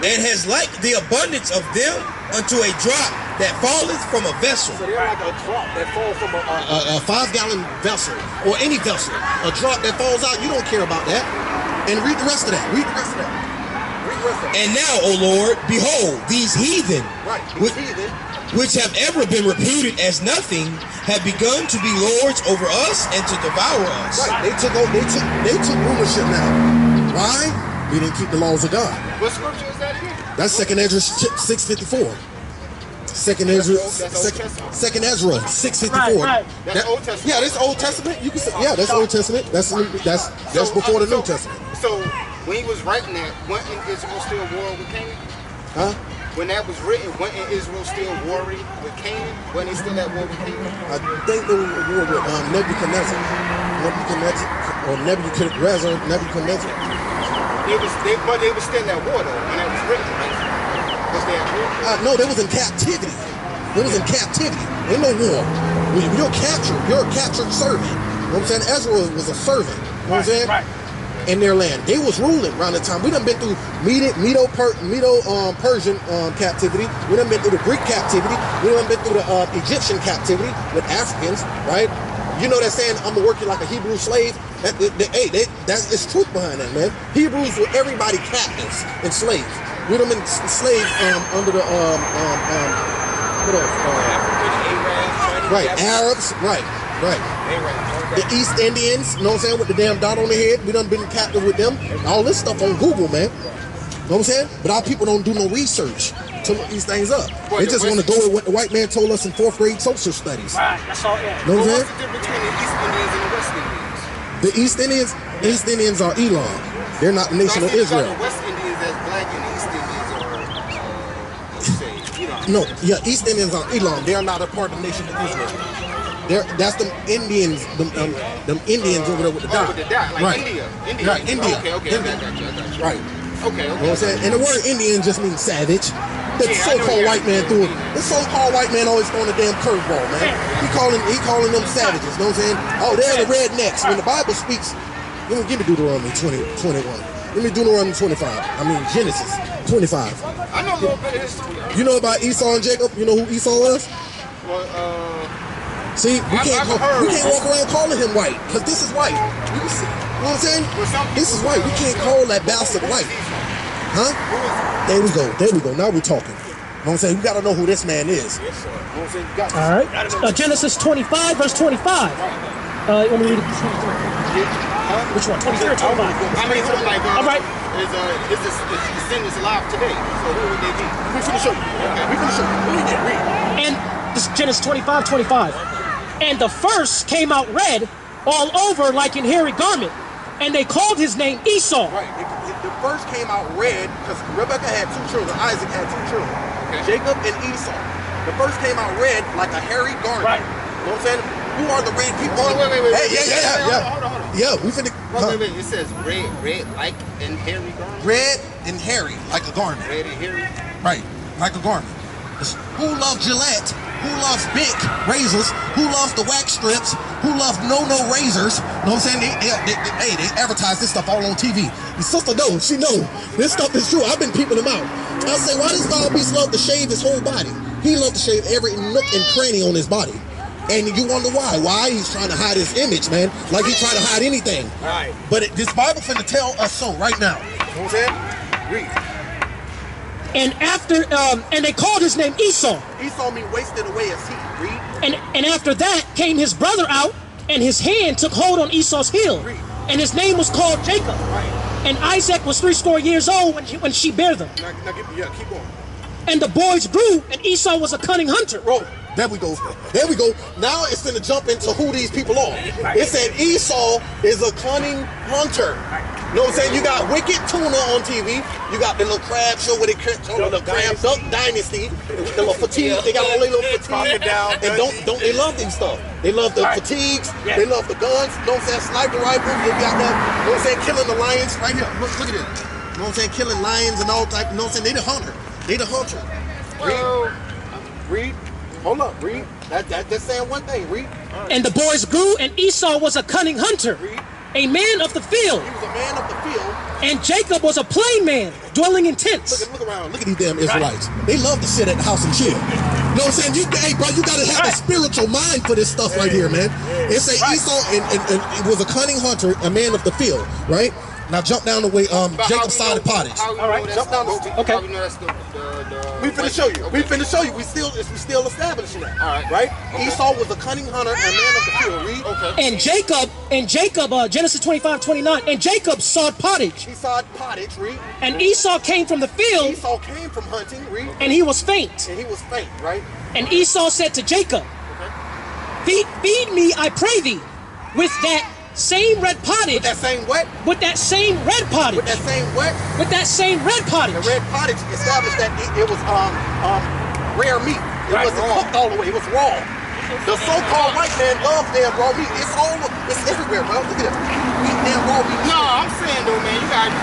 and has like the abundance of them unto a drop that falleth from a vessel. So they're like a drop that falls from A 5-gallon vessel or any vessel. A drop that falls out, you don't care about that. And read the rest of that. Read the rest of that. Read the rest of it. And now, O Lord, behold, these heathen, Right. which, Heathen. which have ever been reputed as nothing, have begun to be lords over us and to devour us. Right. They took rulership now. Why? We didn't keep the laws of God. What scripture is that again? That's 2nd Ezra 6:54. 2nd Ezra, That's Old Testament. 2nd Ezra 6:54. Right. That's Old Testament. Yeah, that's Old Testament. You can say, yeah, that's Old Testament. That's before the New Testament. So when he was writing that, wasn't Israel still warring with Canaan? Huh? When that was written, wasn't Israel still warring with Canaan? Wasn't they still at war with Canaan? I think they were at war with Nebuchadnezzar. Nebuchadnezzar. But they were still at war though when that was written, right? Was they at war? No, they was in captivity. They was in captivity. Ain't no war. When you're captured, you're a captured servant. You know what I'm saying? Ezra was a servant. You know what I'm saying? Right. In their land. They was ruling around the time. We done been through Medo-Persian captivity. We done been through the Greek captivity. We done been through the Egyptian captivity with Africans, right? You know that saying, I'm gonna work you like a Hebrew slave? That's truth behind that, man. Hebrews were everybody captives and slaves. We done been slaves under the Arabs, right. The East Indians, you know what I'm saying, with the damn dot on their head. We done been captive with them. All this stuff on Google, man. You know what I'm saying? But our people don't do no research to look these things up. They just want to go with what the white man told us in 4th grade social studies. Right, that's all, yeah. You know what I'm What's saying? the difference between the East Indians and the West Indians? The East Indians are Elam. They're not the nation of So I see you got Israel. the West Indians as black and the East Indians are, what you say, Elam. No, yeah, East Indians are Elam. They are not a part of the nation of Israel. That's them Indians, them Indians over there with the dot. With the dot, like right. India. Right, India. Okay, I got you. Right. Okay, You know what I'm saying? And the word Indian just means savage. The Yeah, I know so-called you white man got threw it. it. The so-called white man always throwing a damn curveball, man. He calling them savages. You know what I'm saying? Oh, they're the rednecks. When the Bible speaks, give me Deuteronomy 20:21. Give me Deuteronomy 25. I mean Genesis 25. I know a little bit of history. You know about Esau and Jacob? You know who Esau was? Well, See, we can't walk around calling him white, because this is white. You can see, you know what I'm saying? This is white. We can't call that bastard white. Huh? There we go. Now we're talking. You know what I'm saying? You got to know who this man is. All right. Genesis 25, verse 25. You want me to read it? Which one? 23 or 25? I mean, so like, all right. Is descendants alive today? So who would they be? We're finna show you. Okay. We're finna show you. Read. And this is Genesis 25, 25. And the first came out red all over like an hairy garment, and they called his name Esau. Right. The first came out red because Rebecca had 2 children. Isaac had 2 children. Okay. Jacob and Esau. The first came out red like a hairy garment. Right. You know what I'm saying? Who are the red people? Wait. Hey, yeah. Hold on. Yeah, we finna. Wait. It says red like and hairy garment. Red and hairy, like a garment. Red and hairy. Right, like a garment. Who loves Gillette? Who loves Bic razors? Who loves the wax strips? Who loves no razors? You know what I'm saying? They advertise this stuff all on TV. Your sister knows, she knows. This stuff is true. I've been peeping them out. I say, why does Bob Beast love to shave his whole body? He loves to shave every nook and cranny on his body. And you wonder why. Why? He's trying to hide his image, man. Like he's trying to hide anything. Right. But this Bible finna tell us so right now. You know what I'm saying? Read. And after, and they called his name Esau. Esau mean wasted away as heat. Read. And after that came his brother out, and his hand took hold on Esau's heel. And his name was called Jacob. Right. And Isaac was 80 years old when she bare them. Now keep going. And the boys grew, and Esau was a cunning hunter. Bro, there we go. Now it's gonna jump into who these people are. It said Esau is a cunning hunter. You know what I'm saying? You got Wicked Tuna on TV. You got the little crab show where they the Crab Duck Dynasty. The little fatigue. They got all their little fatigue down. And don't they love these stuff? They love the fatigues. They love the guns. You know what I'm saying? Sniper rifles. They got that. You know what I'm saying? Killing the lions right here. Look at this. You know what I'm saying? Killing lions and all type. You know what I'm saying? They the hunter. Read. Hold up. Read. That's saying one thing. Read. And the boys grew, and Esau was a cunning hunter, a man of the field. He was a man of the field. And Jacob was a plain man, dwelling in tents. Look around. Look at these damn Israelites. They love to sit at the house and chill. You know what I'm saying? Hey, bro, you got to have a spiritual mind for this stuff right here, man. It say Esau and it was a cunning hunter, a man of the field, right? Now jump down the way, Jacob sided pottage. All right, jump down. Okay. We finna show you. We finna show you. We still establishing that. All right. Esau was a cunning hunter and man of the field. Read. Okay. And Jacob, Genesis 25, 29, and Jacob sawed pottage. He sawed pottage. Read. And Esau came from the field. Esau came from hunting. Read. And he was faint. And he was faint. Right. And Esau said to Jacob, feed me, I pray thee, with that same red pottage. With that same what? With that same red pottage. With that same what? With that same red pottage. The red pottage established that it was rare meat. It wasn't cooked all the way. It was raw. The so-called white man loves damn raw meat. It's everywhere, bro. Look at it. Eat damn raw meat. No, I'm saying though, man, you got.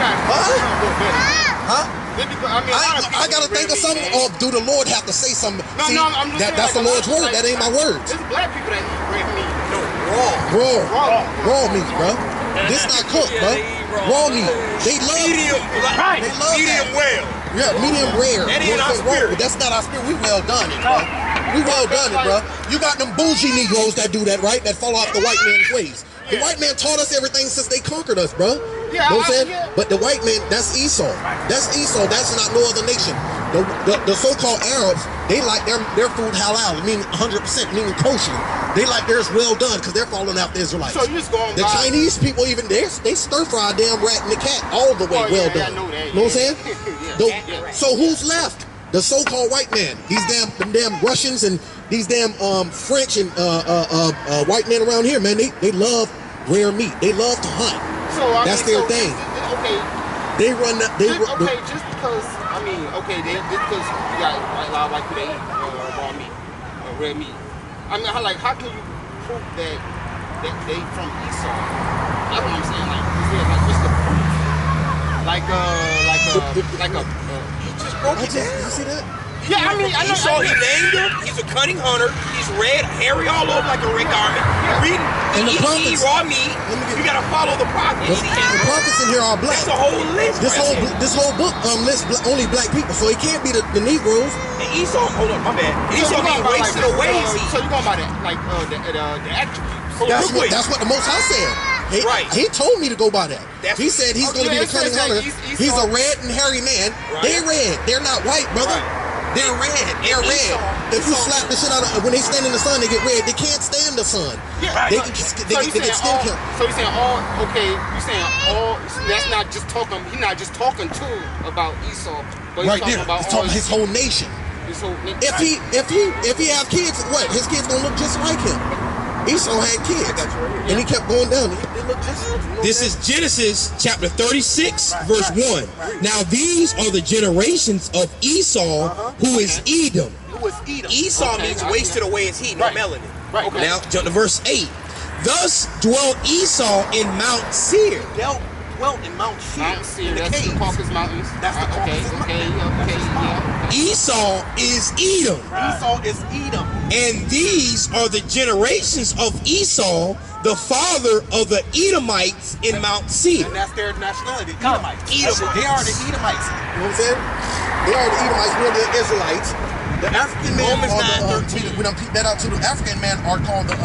Huh? I gotta think of something, or do the Lord have to say something? I'm just that's the Lord's word. That ain't my words. It's black people that eat red meat. Raw meat, bro. This not cooked, bro. Raw meat. They love Medium well. Yeah, medium rare. That ain't our spirit. That's not our spirit. We well done it, bro. We well done it, bro. You got them bougie Negroes that do that, right? That follow off the white man's ways. The white man taught us everything since they conquered us, bro. Yeah, know what I'm saying? But the white man, that's Esau. That's Esau. That's not no other nation. The so-called Arabs, they like their food halal, meaning 100%, meaning kosher. They like theirs well done because they're following out the Israelites. So you just going the Chinese people, even they stir fry a damn rat and the cat all the way well done. I know that. Know what I'm saying? So who's left? The so-called white man. These damn Russians and these damn French and white men around here, man. They love rare meat. They love to hunt. So that's their thing. Okay. They run. Just because you got a lot of white people that eat raw meat, red meat. I mean, how can you prove that they from Esau? That's what I'm saying. What's the proof? You just broke it down. You see that? Yeah, I mean, I know. Esau, he named him. He's a cunning hunter. He's red, hairy all over like a red garment. Reading, And the eat prophets- raw meat. You gotta follow the prophets. The prophets in here are black. That's a whole list. This whole book lists only black people, so it can't be the Negroes. And Esau, hold on, my bad. Esau being wasted away. So you going by the attributes? That's what the Most High said. Right. He told me to go by that. He said he's going to be the it says cunning that hunter. Esau- He's a red and hairy man. Right. They're red. They're not white, brother. Right. They're red. They're And red. Esau- If you slap the shit out of when they stand in the sun, they get red. They can't stand the sun. Yeah. They Right. get skin So you saying cancer. saying all? Okay, you saying all? That's not just talking. He's not just talking to about Esau, but he's Right talking there. about He's all talking his whole nation. his whole. If he have kids, what? His kids gonna look just like him. Esau had kids, and he kept going down. They look just. This is Genesis chapter 36, verse 1. Now these are the generations of Esau, who is Edom. Who was Edom? Esau Okay, means I- wasted away as he, no Right. melanin. Right. Okay. Now jump to verse 8. Thus dwelt Esau in Mount Seir. Dwelt in Mount Seir. Mount Seir. In the That's the caves. Caucasus Mountains. That's the Caucasus Yeah. Esau is Edom. Esau is Edom. And these are the generations of Esau, the father of the Edomites in Mount Seir. And that's their nationality, Edomites. Edomites. They are the Edomites. You know what I'm saying? They are the Edomites. We're the Israelites. The African men Romans are 9:13. we don't keep that out too. The African men are called the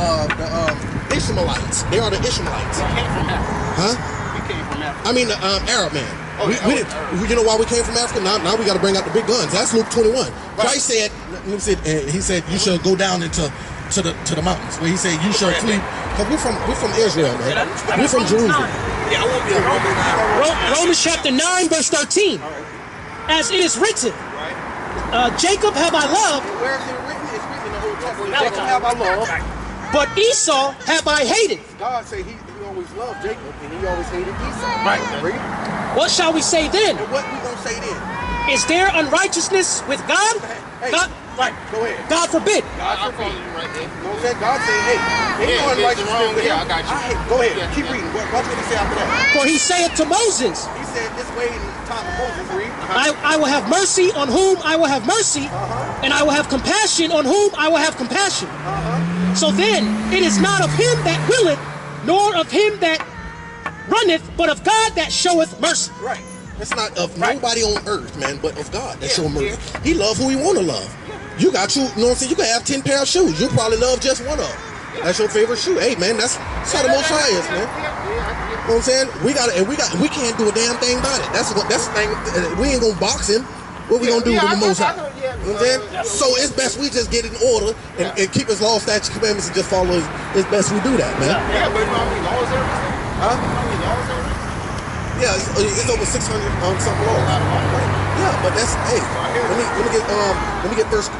Ishmaelites. They are the Ishmaelites. We came from Africa. Huh? We came from Africa. I mean the Arab man. Oh, we, yeah, we oh, didn't, Arab. you know why we came from Africa? Now we got to bring out the big guns. That's Luke 21. Christ said, he said, you shall go down into the mountains. Where he said, you shall flee. Cause we're from Israel, man. We're from Jerusalem. Yeah, I won't be a Roman. Romans chapter 9, verse 13. As it is written, Jacob have I loved, Where is it written? It's written in the Old Testament. Malachi. Jacob have I loved. but Esau have I hated. God said he always loved Jacob and he always hated Esau. Right. Read. What shall we say then? And what we gonna say then? Is there unrighteousness with God? Hey, God, right, go ahead. God forbid. I'm calling you right there. You know what I'm saying? God said, hey, ain't Yeah, no it's unrighteousness wrong. with him. Yeah, I got you. Go ahead, Yeah, keep yeah. reading. Watch what he say after that. For he saith to Moses, He said this way in the time of Moses, read. I will have mercy on whom I will have mercy, and I will have compassion on whom I will have compassion. So then, it is not of him that willeth, nor of him that runneth, but of God that showeth mercy. Right. It's not of nobody on earth, man, but of God that show mercy. He love who he want to love. You got you know what I'm saying? You can have 10 pair of shoes. You probably love just one of them. That's your favorite shoe. Hey, man, that's how the Most High is, man. You know what I'm saying? We can't do a damn thing about it. That's the thing. We ain't gonna box him. What we gonna do with the Most High? You know what I'm saying? So it's best we just get in order and keep his law, statutes, commandments, and just follow his. It's best we do that, man. Yeah, but you know how many laws there is? Huh? How many laws there is? Yeah, it's over 600 something laws. Yeah, but that's let me get first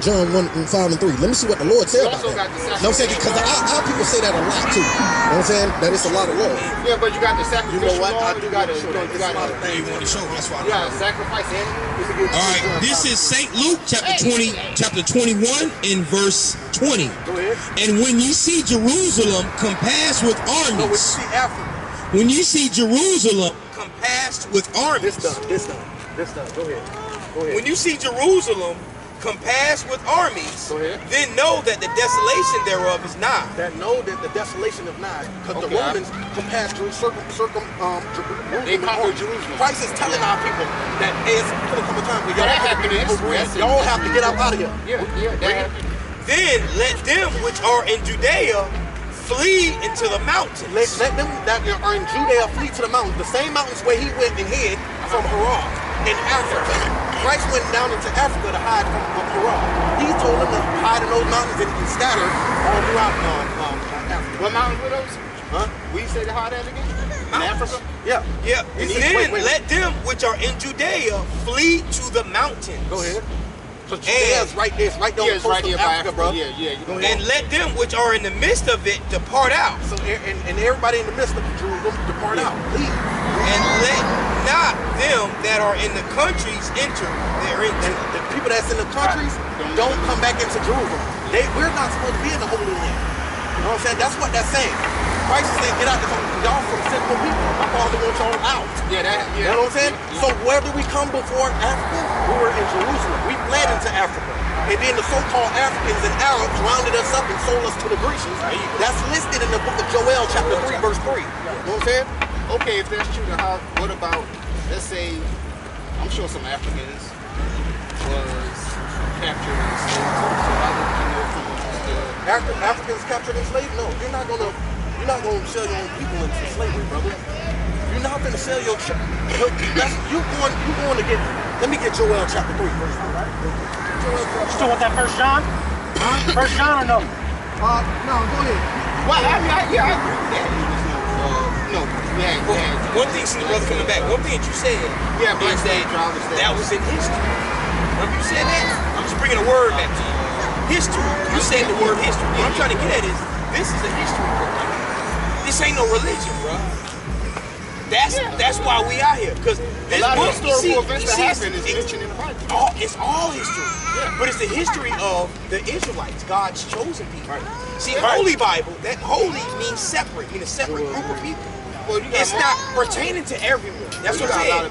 John 1:5 and 3. Let me see what the Lord said You about also that. got the You know what I'm saying? Because our people say that a lot too. You know what I'm saying? That it's a lot of laws. Yeah, but you got the sacrificial You know what? law. I do You got gotta show that. you got You want to show? That's why. you got sacrifice animals. All right, this is St. Luke chapter 21 and verse 20. Go ahead. And when you see Jerusalem compassed with No, when you armies, see Africa, when you see Jerusalem compassed with armies, this done. Go ahead. when you see Jerusalem compassed with armies, Go ahead. then know that the desolation thereof is nigh. That know that the desolation of nigh, because the Okay, Romans compassed Jerusalem. They conquered Jerusalem. Christ is telling our people that hey, it's gonna come a time where Yeah, that y'all happened in history. y'all have to get up out of here. Yeah, that happened. Then let them which are in Judea flee into the mountains. Let them that are in Judea flee to the mountains, the same mountains where he went and hid from Haran in Africa. Christ went down into Africa to hide from Haran. He told them to hide in those mountains and scatter all throughout Africa. What mountains were those? Huh? We say the hard that again? In Mountains. Africa? Yeah. Yeah, And and he- then wait. let them which are in Judea flee to the mountains. Go ahead. Because Judea's right there. It's right there Yeah, on it's the right coast here of by Africa, Africa. bro. Yeah. Go ahead. And let them which are in the midst of it depart out. So and everybody in the midst of Jerusalem depart out. Leave. And let not them that are in the countries enter therein. And the people that's in the countries don't come back into Jerusalem. We're not supposed to be in the Holy Land. You know what I'm saying? That's what that's saying. Christ is saying, get out the y'all some sinful people. My father wants y'all out. Yeah, You know what I'm saying? So where did we come before Africa? We were in Jerusalem. We fled into Africa. And then the so-called Africans and Arabs rounded us up and sold us to the Grecians. That's listed in the book of Joel, chapter 3, verse 3. You know what I'm saying? Okay, if that's true, then what about, let's say, I'm sure some Africans was captured and enslaved. So how would you know if it was still... Africans captured and enslaved? No, you're not gonna sell your own people into slavery, brother. You're not gonna sell your you going to get. Let me get Joel chapter 3 verse 3, right? You still want that 1 John? Huh? 1 John or no? No, go ahead. Well, I mean, I agree with that. No, One thing, see the brother coming back. One thing that you said is that was in history. Remember you said that? I'm just bringing a word back to you. History. You said the word history. What I'm trying to get at is this is a history book. This ain't no religion, bro. That's why we out here. Because this a lot book, of historical events that happen is mentioned in the Bible. It's all history. Yeah. But it's the history of the Israelites, God's chosen people. Right. See, Holy Bible, that holy means separate, means a separate group of people. Well, it's not pertaining to everyone. That's what I'm saying.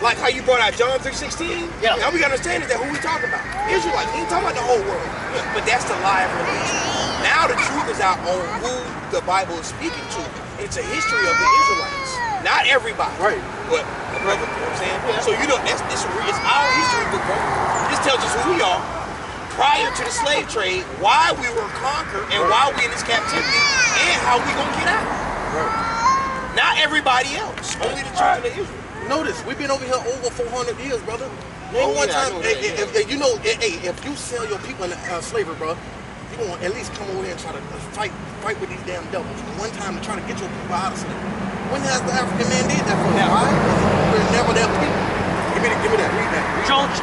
Like how you brought out John 3:16. Yeah. Now we gotta understand is that who we talking about? Israelites. We ain't talking about the whole world. Yeah. But that's the lie of religion. Now the truth is out on who the Bible is speaking to. It's a history of the Israelites. Not everybody. Right. But brother, you know what I'm saying? Yeah. So you know it's our history book, bro. This tells us who we are prior to the slave trade, why we were conquered, and why we in this captivity, and how we gonna get out. Right. Not everybody else. Only the children of Israel. Notice, we've been over here over 400 years, brother. Name one time, if you sell your people into slavery, bro, you gonna at least come over here and try to fight with these damn devils. One time to try to get your people out of slavery. When has the African man did that for us? Why? We're never their people. Give me that. Read that.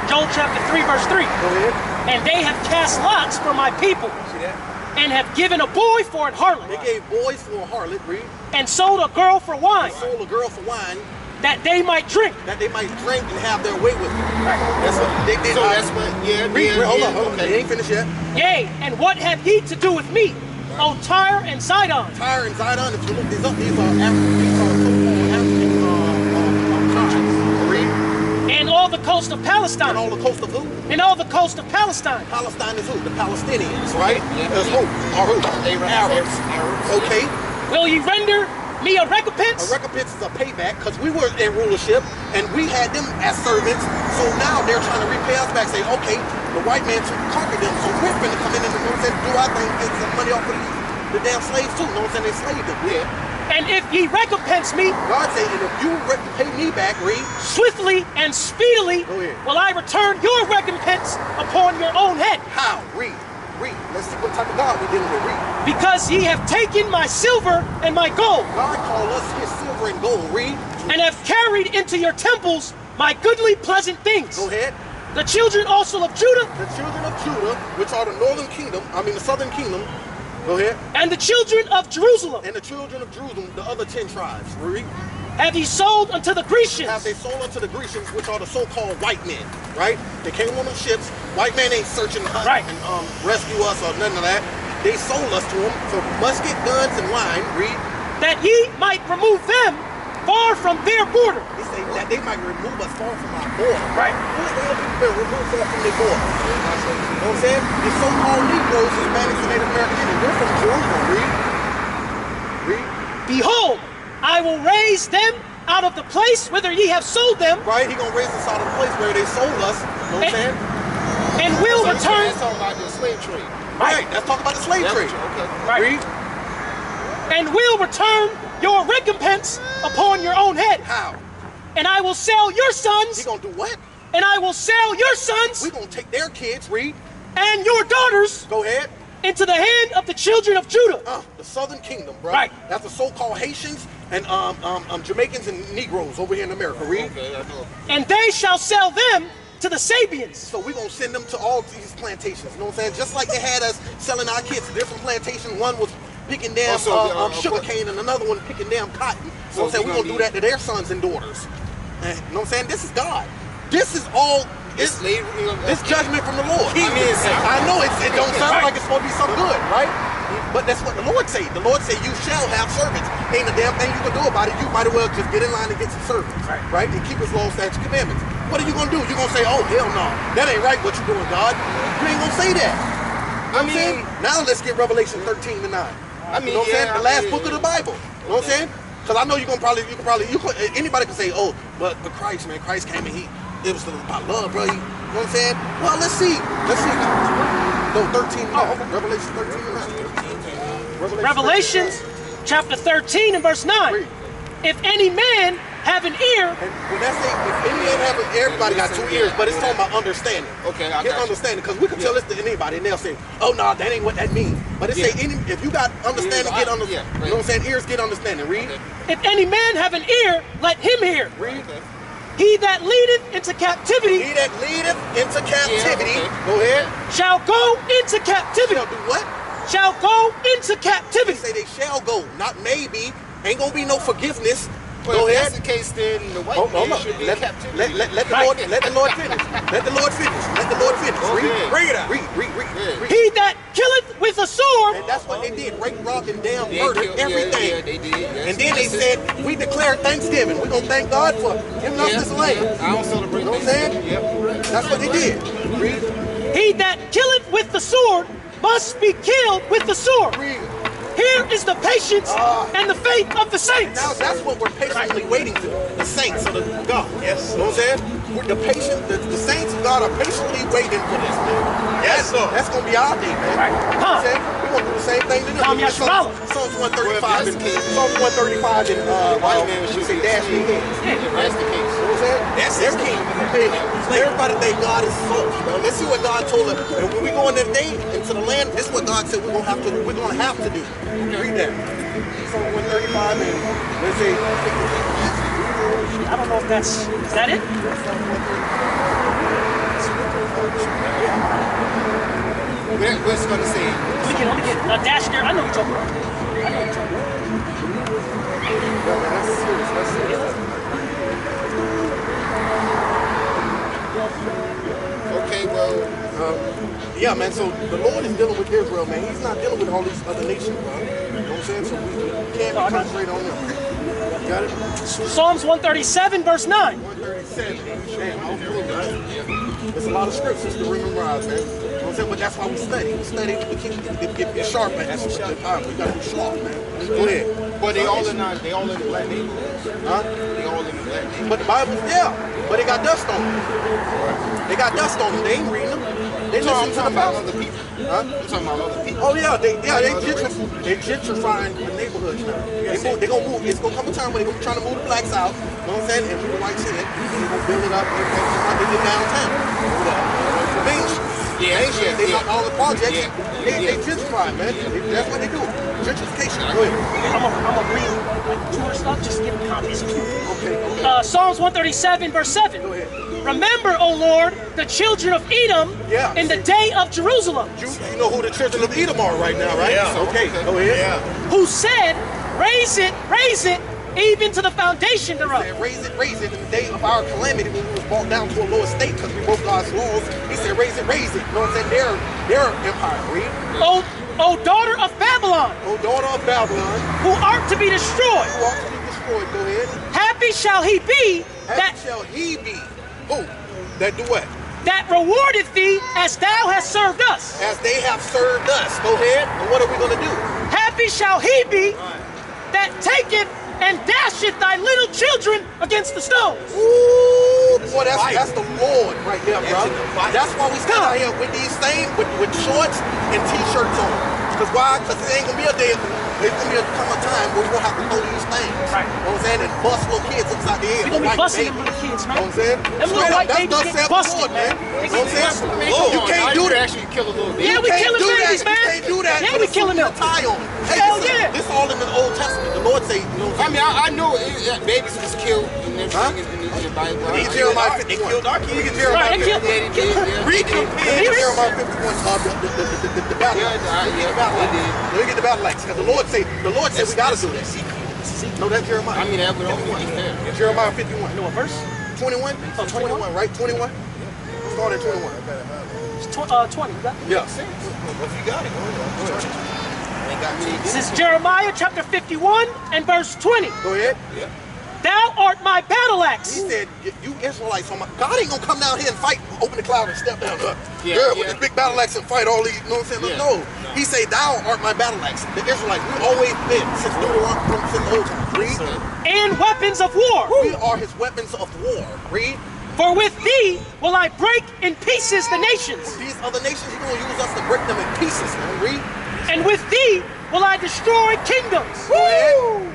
Joel chapter 3, verse 3. Go ahead. And they have cast lots for my people. See that? And have given a boy for an harlot. They gave boys for a harlot, read. And sold a girl for wine. They sold a girl for wine. That they might drink. That they might drink and have their way with them. Right. That's what they did. So that's what, hold on. Okay. They ain't finished yet. Yea, and what have ye to do with me, O Tyre and Sidon? Tyre and Sidon, if you look these up, these are so-called African countries. Read. And all the coast of Palestine. And all the coast of who? And all the coast of Palestine. Palestine is who? The Palestinians, right? Yeah. That's who? Or who? Arabs. Okay. Will ye render me a recompense? A recompense is a payback because we were in rulership and we had them as servants. So now they're trying to repay us back, say, okay, the white man conquered them, so we're going to come in and do our thing, get some money off of the damn slaves too. You know what I'm saying? They slaved them. Yeah. And if ye recompense me, God said, and if you pay me back, read, swiftly and speedily, will I return your recompense upon your own head. How? Read. Let's see what type of God we're dealing with. Read. Because ye have taken my silver and my gold. God called us his silver and gold. Read. And have carried into your temples my goodly pleasant things. Go ahead. The children also of Judah. The children of Judah, which are the the southern kingdom. Go ahead. And the children of Jerusalem. And the children of Jerusalem, the other 10 tribes. Read. Have ye sold unto the Grecians? Have they sold unto the Grecians, which are the so-called white men, right? They came on them ships. White men ain't searching and rescue us or none of that. They sold us to them for musket, guns, and wine. Read. That ye might remove them far from their border. He said that they might remove us far from our border. Right. Who's the other people been removed far from their border? You know what I'm saying? The so-called Negroes, Hispanics, and Native Americans, they're from Jerusalem. Read. Behold, I will raise them out of the place whither ye have sold them. Right, he gonna raise us out of the place where they sold us. You know what I'm saying? And will return. That's talking about the slave trade. Right, let's talk about the slave trade. Okay. Right. Read. And will return your recompense upon your own head. How? And I will sell your sons. He gonna do what? And I will sell your sons. We gonna take their kids. Read. And your daughters. Go ahead. Into the hand of the children of Judah. The southern kingdom, bro. Right. That's the so-called Haitians and Jamaicans and Negroes over here in America. Read. Okay, I know. And they shall sell them to the Sabians. So we're gonna send them to all these plantations. You know what I'm saying? Just like they had us selling our kids to different plantations. One was picking damn sugar cane and another one picking damn cotton. You know what I'm saying? We're gonna do that to their sons and daughters. And, you know what I'm saying? This is God. This is all. This judgment from the Lord. I know it don't sound like it's supposed to be something good, right? But that's what the Lord say. The Lord say you shall have servants. Ain't a damn thing you can do about it. You might as well just get in line and get some servants, right? And keep His laws, statutes, commandments. What are you gonna do? You gonna say, oh hell no, that ain't right what you doing, God? You ain't gonna say that. You know what I'm saying? Now let's get Revelation 13 to 9. I mean, you know what I'm saying? The last book of the Bible. You know what I'm saying? Because I know anybody can say, oh, but Christ, man, Christ came and it was about love, bro. You know what I'm saying? Well, let's see. No, 13 to 9. Revelation 13 to 9. Revelations chapter 13 and verse 9. If any man have an ear. And when that say, if any man have an ear, everybody got 2 ears, but it's talking about understanding. Okay, I get got understanding, because we can tell this to anybody and they'll say, oh no, that ain't what that means. But it say, if you got understanding, get understanding. You know what I'm saying? Ears get understanding. Read. If any man have an ear, let him hear. Read. He that leadeth into captivity. He that leadeth into captivity. Go ahead. Shall go into captivity. Shall do what? Shall go into captivity. They say they shall go, not maybe. Ain't gonna be no forgiveness. Well, go if ahead. that's the case, then the white man should be in captivity. Let the Lord finish. Let the Lord finish. Let the Lord finish. Read. Bring it out. Read. He that killeth with a sword. And that's what they did. Rape, robbed, and damn murdered everything. Yeah, they did. Yes. And then they said, we declare Thanksgiving. We're gonna thank God for giving us this land. I don't celebrate. You know what I'm saying? Yep. That's what they did. Read. He that killeth with the sword must be killed with the sword. Read. Here is the patience and the faith of the saints. Now that's what we're patiently waiting for. The saints of God. Yes. You know what I'm saying? The saints of God are patiently waiting for this, man. Yes, sir. That's gonna be our day, man. Right. You know what I'm saying? We're gonna do the same thing to them. Psalms 135 and Psalms 135 and white man we should say dash their heads. That's the case. You know what I'm saying? That's their king. Everybody think God is soft, man. Let's see what God told us. And when we go in that day into the land, this is what God said we're gonna have to do. Read that. Psalm 135 and let's say I don't know if that's, is that it? What's gonna say? We can only get a dash there. I know what you're talking about. That's serious. Okay, well, yeah, man. So the Lord is dealing with Israel, man. He's not dealing with all these other nations, bro. You know what I'm saying? So we can't concentrate on them. You got it? Psalms 137 verse 9. 137. Damn, there's a lot of scriptures to memorize, man. You know what I'm saying? But that's why we study. We study to get sharp, man. That's the time. We gotta be sharp, man. Go ahead. but they all in the black neighborhoods. Huh? They all in the black neighborhoods. But the Bible, yeah. But they got dust on them. They got dust on them. They ain't reading them. They listen to the about Bible. other people. Huh? I'm talking about other people. Oh yeah, they gentrifying the neighborhoods now. They gonna move. It's gonna come a time where they're gonna be trying to move the blacks out. You know what I'm saying? And move the whites in. And they're gonna build it up. They live downtown. Main Street. Yeah. They knock all the projects. They gentrify, man. That's what they do. Gentrification. Go ahead. I'm gonna read like two or stuff, just give copies. Okay. Psalms 137 verse 7. Go ahead. Remember, O Lord, the children of Edom in the day of Jerusalem. You know who the children of Edom are right now, right? Yeah. Okay. Go ahead. Yeah. Who said, raise it, even to the foundation thereof. Raise it in the day of our calamity when we was brought down to a lower state because we broke God's laws. He said, raise it. You know what I'm saying? Their empire. Read. O daughter of Babylon. O daughter of Babylon. Who art to be destroyed. Who art to be destroyed. Go ahead. Happy shall he be. Who? That do what? That rewardeth thee as thou hast served us. As they have served us. Go ahead. And what are we going to do? Happy shall he be that taketh and dasheth thy little children against the stones. Ooh, boy, that's the Lord right there, bro. That's why we stand out here with these same, with shorts and t-shirts on. Because why? Because it ain't going to be a day. There's going to come a time where we're going to have to throw these things. Right. You know what I'm saying? And bust little kids upside the head. We're going to be busting them little kids, man. You know what I'm saying? Them little white babies get busted, man. You know what I'm saying? You can't do that. Actually kill a little baby. Yeah, we killing babies, man. You can't do that. Yeah, we killing them. Tie on. Hey, Hell yeah. This all in the Old Testament. The Lord say, you know what I'm saying? I mean, I know babies was killed in the Bible. Read Jeremiah 51. They killed our kids. Read Jeremiah 51. Read Jeremiah 51. The battle. Let me get the battle lights. Because the Lord say we got to do this. No, that's Jeremiah. I mean, that would only be fair. Jeremiah 51. No, what verse? 21? Oh, 21, right? 21? Start at 21. It's 20, you got it? Yeah. If you got it, go ahead. got me. This is Jeremiah chapter 51 and verse 20. Go ahead. Thou art my battle axe. He said, you Israelites, God ain't gonna come down here and fight, open the cloud and step down with this big battle axe and fight all these, you know what I'm saying? No. He say, thou art my battle axe. The Israelites, we always been, since Deuteronomy, since the old time. Read. And weapons of war. We are his weapons of war. Read. For with thee will I break in pieces the nations. These other nations, he's gonna use us to break them in pieces, man. Read. And with thee will I destroy kingdoms. Go ahead.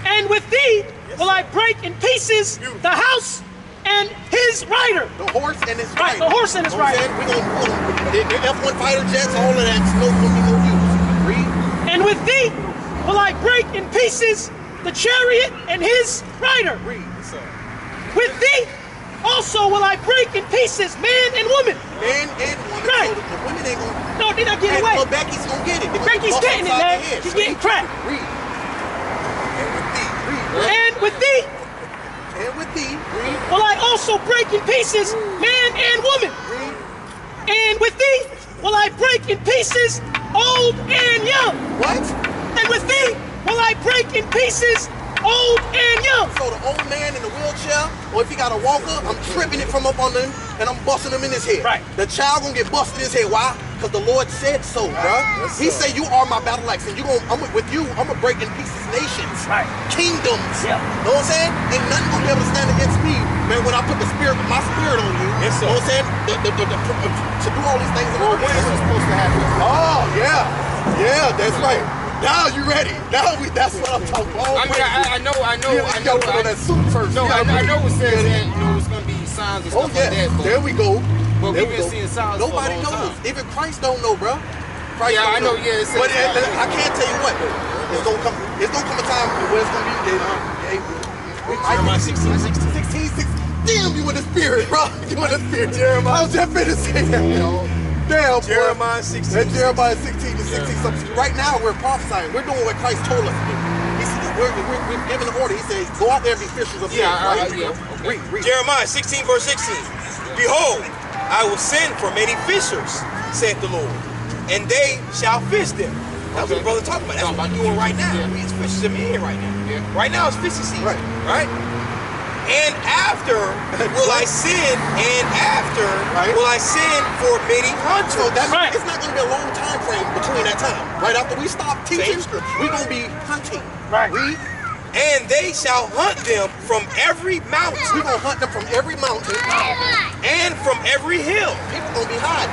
And with thee will I break in pieces the house and his rider. The horse and his Right, rider. the horse and his You know what rider. I'm saying? The F-1 fighter jets, all of that's no use. Read. And with thee will I break in pieces the chariot and his rider. Read. With thee also will I break in pieces man and woman. Man and woman. Right. So the women ain't gonna. No, they're not getting And away. little Becky's gonna get it. They gonna Becky's bust getting it, upside man. their head. She's So getting cracked. Read. And with thee. Read. And with thee And with thee. Read. will I also break in pieces man and woman. Read. And with thee will I break in pieces old and young. What? And with thee will I break in pieces old and young. So the old man in the wheelchair, or if he got a walker, I'm tripping it from up under him and I'm busting him in his head. Right. The child gonna get busted in his head. Why? Because the Lord said so, bruh. He say you are my battle axe, and with you, I'm gonna break in pieces nations, Right. kingdoms. Yeah. Know what I'm saying? Ain't nothing gonna be able to stand against me, man. When I put my spirit on you, Yes, sir. know what I'm saying? To do all these things in order. When is this supposed to happen? Oh yeah, that's right. Now you ready? That's what I'm talking about. I mean, I know. You gotta put on that suit first. No, You I gotta know it says Yeah. that it's gonna be signs and Oh stuff yeah, like that. But there we go. But There we've we been go. seeing signs Nobody for a long knows. time. Even Christ don't know, bro. Christ Yeah, don't I know, yeah, it says but that. I can't tell you what. It's gonna come a time where it's gonna be. Jeremiah 16. Damn, you in the spirit, bro. You in the spirit, Jeremiah. I was just finna say that. Damn, boy. Jeremiah 16. That's Jeremiah 16 to 16. So right now we're prophesying. We're doing what Christ told us to do. We're giving the order. He says, go out there and be fishers of men. Right? Read. Jeremiah 16 verse 16. Behold, I will send for many fishers, saith the Lord, and they shall fish them. That's what the brother talking about. That's what we're doing right now. It's fishers of men right now. Right now it's fishing season. Right? And after will I send, will I send for many hunters. So that means it's not going to be a long time frame between that time. Right after we stop teaching, we're going to be hunting. Right. Read. And they shall hunt them from every mountain. We're going to hunt them from every mountain. And from every hill. People going to be hiding.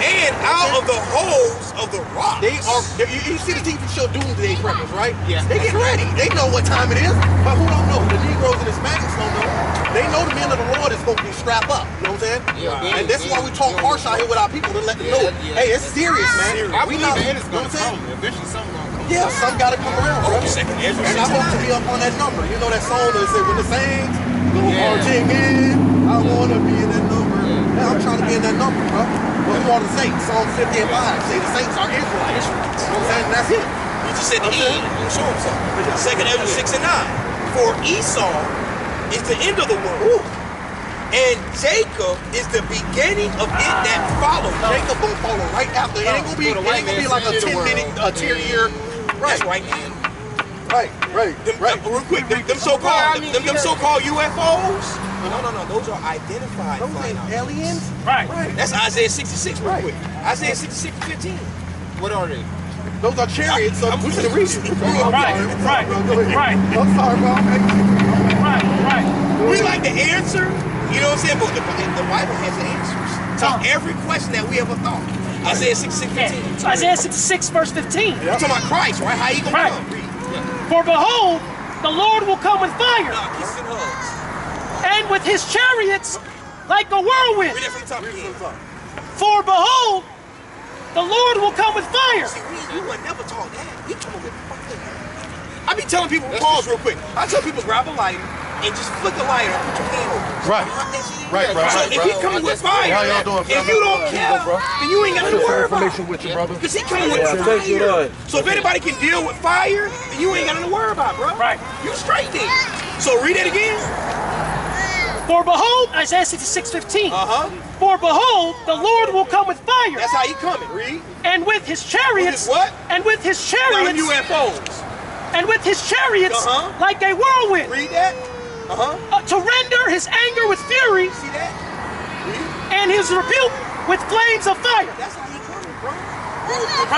And out of the holes of the rocks. You see the TV show Doomsday Preppers, right? Yeah. They get ready. They know what time it is. But who don't know? The Negroes and Hispanics don't know. They know the men of the Lord is going to be strapped up. You know what I'm saying? Yeah, and that's why we talk harsh out here with our people to let them know. Hey, it's serious, man. I We believe not, the end is you know gonna what I'm saying? come. Eventually, something's gonna come. Yeah, some got to come around, bro. Second Ezra And I hope to be up on that number. You know that song that said, when the saints go marching in, I want to be in that number. Yeah, I'm trying to be in that number, bro. Well, who are the saints? Psalm 50 and 5 say the saints are Israelites. You know what I'm saying? That's it. You just said the end. You show him something. Second Ezra 6 and 9. For Esau is the end of the world. And Jacob is the beginning of it that follows. Jacob gonna follow right after. It ain't gonna be like a 10-minute, 10-year. That's right. Right. Real quick, them so-called UFOs. No. Those are identified Those flying ain't objects. aliens. Right. That's Isaiah 66 real quick. Isaiah 66 and 15. What are they? Those are chariots. We should read it. Right. I'm sorry, bro. Right. We like the answer, you know what I'm saying? But the Bible has the answers to every question that we ever thought. Isaiah 66 15. So Isaiah 66 verse 15. You're talking about Christ, right? How he gonna Right. come? Read. For behold, the Lord will come with fire, Kisses and hugs. and with his chariots like a whirlwind. Read that from the top again. For behold, the Lord will come with fire. See, we would never talk that. We coming with fire. I be telling people, pause real quick. I tell people grab a lighter and just flick the lighter and put your hand over it. Right. Hunt that shit in. Right, bro. So Right, if he coming with fire, How y'all doing, if you don't care, then you ain't got to worry about it. with you, brother. Because he coming with fire. So if anybody can deal with fire, then you ain't got nothing to worry about, bro. Right. You straight there. So read it again. For behold, Isaiah 66:15. Uh-huh. For behold, the Lord will come with fire. That's how he coming. Read. And with his chariots. With his what? And with his chariots. Not UFOs. And with his chariots like a whirlwind. Read that. To render his anger with fury. See that? Read. And his rebuke with flames of fire. That's how he coming, bro.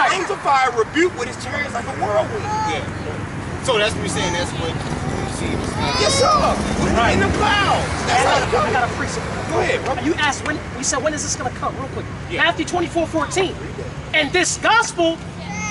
Flames of fire rebuke with his chariots like a whirlwind. Yeah. So that's what you're saying. That's what you see. Yes, sir. In the clouds. That's how he I coming. got a precept. Go ahead, bro. You asked when. We said when is this going to come? Real quick. Matthew 24:14. And this gospel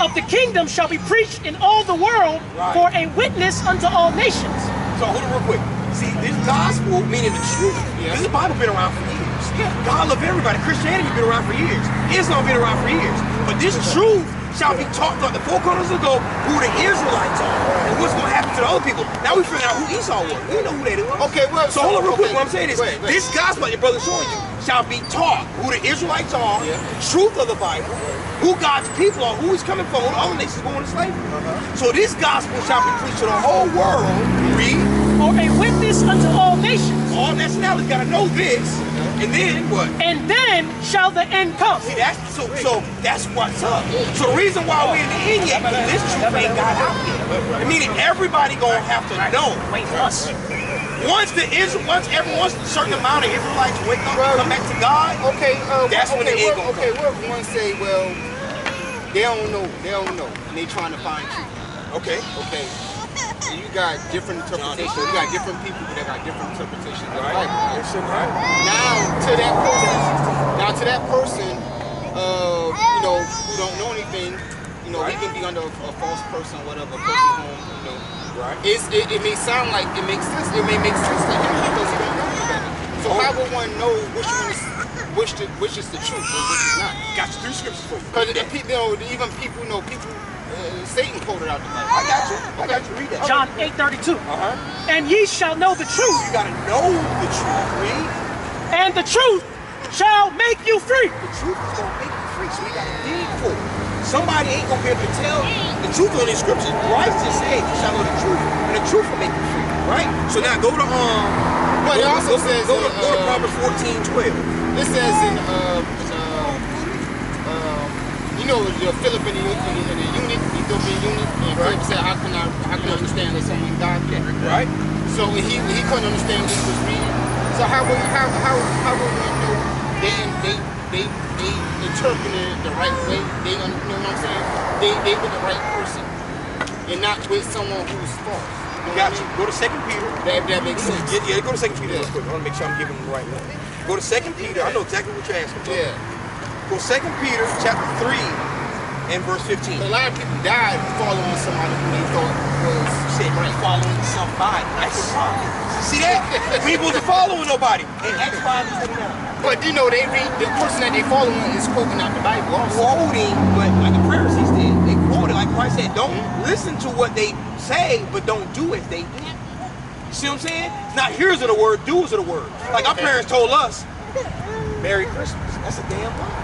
of the kingdom shall be preached in all the world for a witness unto all nations. So hold on real quick. See, this gospel, meaning the truth, this Bible been around for years. God love everybody. Christianity been around for years. Islam been around for years. But this truth shall be taught like the 4 corners ago who the Israelites are and what's going to happen to the other people. Now we figuring out who Esau was. We know who they was. Okay, well, so hold on real quick. What I'm saying is, wait. this gospel your brother's showing you shall be taught who the Israelites are, the truth of the Bible, who God's people are, who he's coming from, who the other nations going to slavery. So this gospel shall be preached to the whole world. Read. For a witness unto all nations. All nationalities got to know this. And then what? And then shall the end come. See, that's so that's what's up. So the reason why we're in the end yet, because this truth ain't got out yet. Meaning everybody gonna have to know. Wait for us. Once a certain amount of Israelites wake up and come back to God, that's when the end gonna come. Okay, what if one say, well, they don't know, and they trying to find truth. Okay. And you got different interpretations. You got different people that got different interpretations of the Bible. Now to that person, you know, who don't know anything, you know, he can be under a false person, whatever, person home, you know. Right. It may sound like it makes sense. It may make sense to him because he don't know any better. So how would one know which is the truth and which is not? Got you 3 scriptures for you. Because even people know Satan quoted out the Bible. I got you. Read that. John 8:32. And ye shall know the truth. You gotta know the truth. Read. And the truth shall make you free. The truth is gonna make you free. So we gotta dig for it. Somebody ain't gonna be able to tell the truth on these scriptures. Christ just said, "You shall know the truth, and the truth will make you free." Right. So now go to But it also says go to Proverbs 14:12. It says in you know, the Philip and the eunuch, Ethiopian eunuch, and Philip said, how can I understand that someone died there? Right. So he couldn't understand what he was reading. So how would one know they interpreted it the right way? They, you know what I'm saying? They were the right person, and not with someone who's false. You know Got you. Go to 2 Peter. That makes sense. Yeah, go to 2 Peter real quick. I want to make sure I'm giving them the right one. Go to 2 Peter. I know exactly what you're asking for. Yeah. Go 2 Peter chapter 3 and verse 15. A lot of people died following somebody who they thought was Following somebody. That's the problem. See that? We ain't supposed to follow nobody. And Acts 5:29. But you know, they read the person that they following is quoting out the Bible also. Quoting, but like the Pharisees did. They quoted, like Christ said, don't listen to what they say, but don't do as they do. You see what I'm saying? It's not hearers of the word, doers of the word. Like our parents told us, Merry Christmas. That's a damn lie.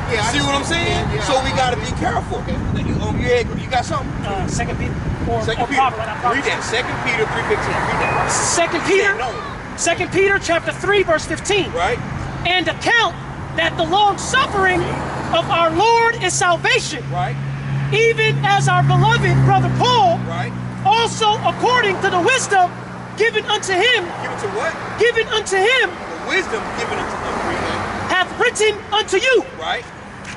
Yeah, See what I'm saying? Yeah. So we got to be careful. You got something? 2 Peter. Or Peter. Read that. 2 Peter 3:15. Read that. 2 Peter. No. 2 Peter chapter 3 verse 15. Right. And account that the long suffering of our Lord is salvation. Right. Even as our beloved brother Paul. Right. Also according to the wisdom given unto him. Given to what? Given unto him. The wisdom given unto them. Hath written unto you. Right.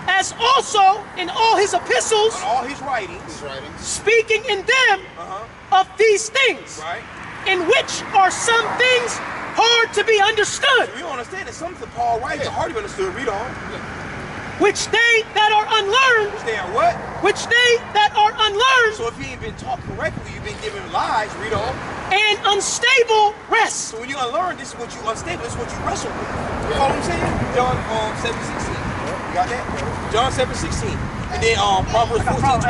As also in all his epistles. On all his writings. Speaking in them of these things. Right. In which are some things hard to be understood. So you don't understand that some of the Paul writings are hard to be understood. Read on. Which they that are unlearned. Which they are what? Which they that are unlearned. So if you ain't been taught correctly, you've been given lies. Read on. And unstable rest. So when you unlearn, this is what you unstable. This is what you wrestle with. You know what I'm saying? John 7:16. You got that? John 7:16. And then Proverbs 14:12.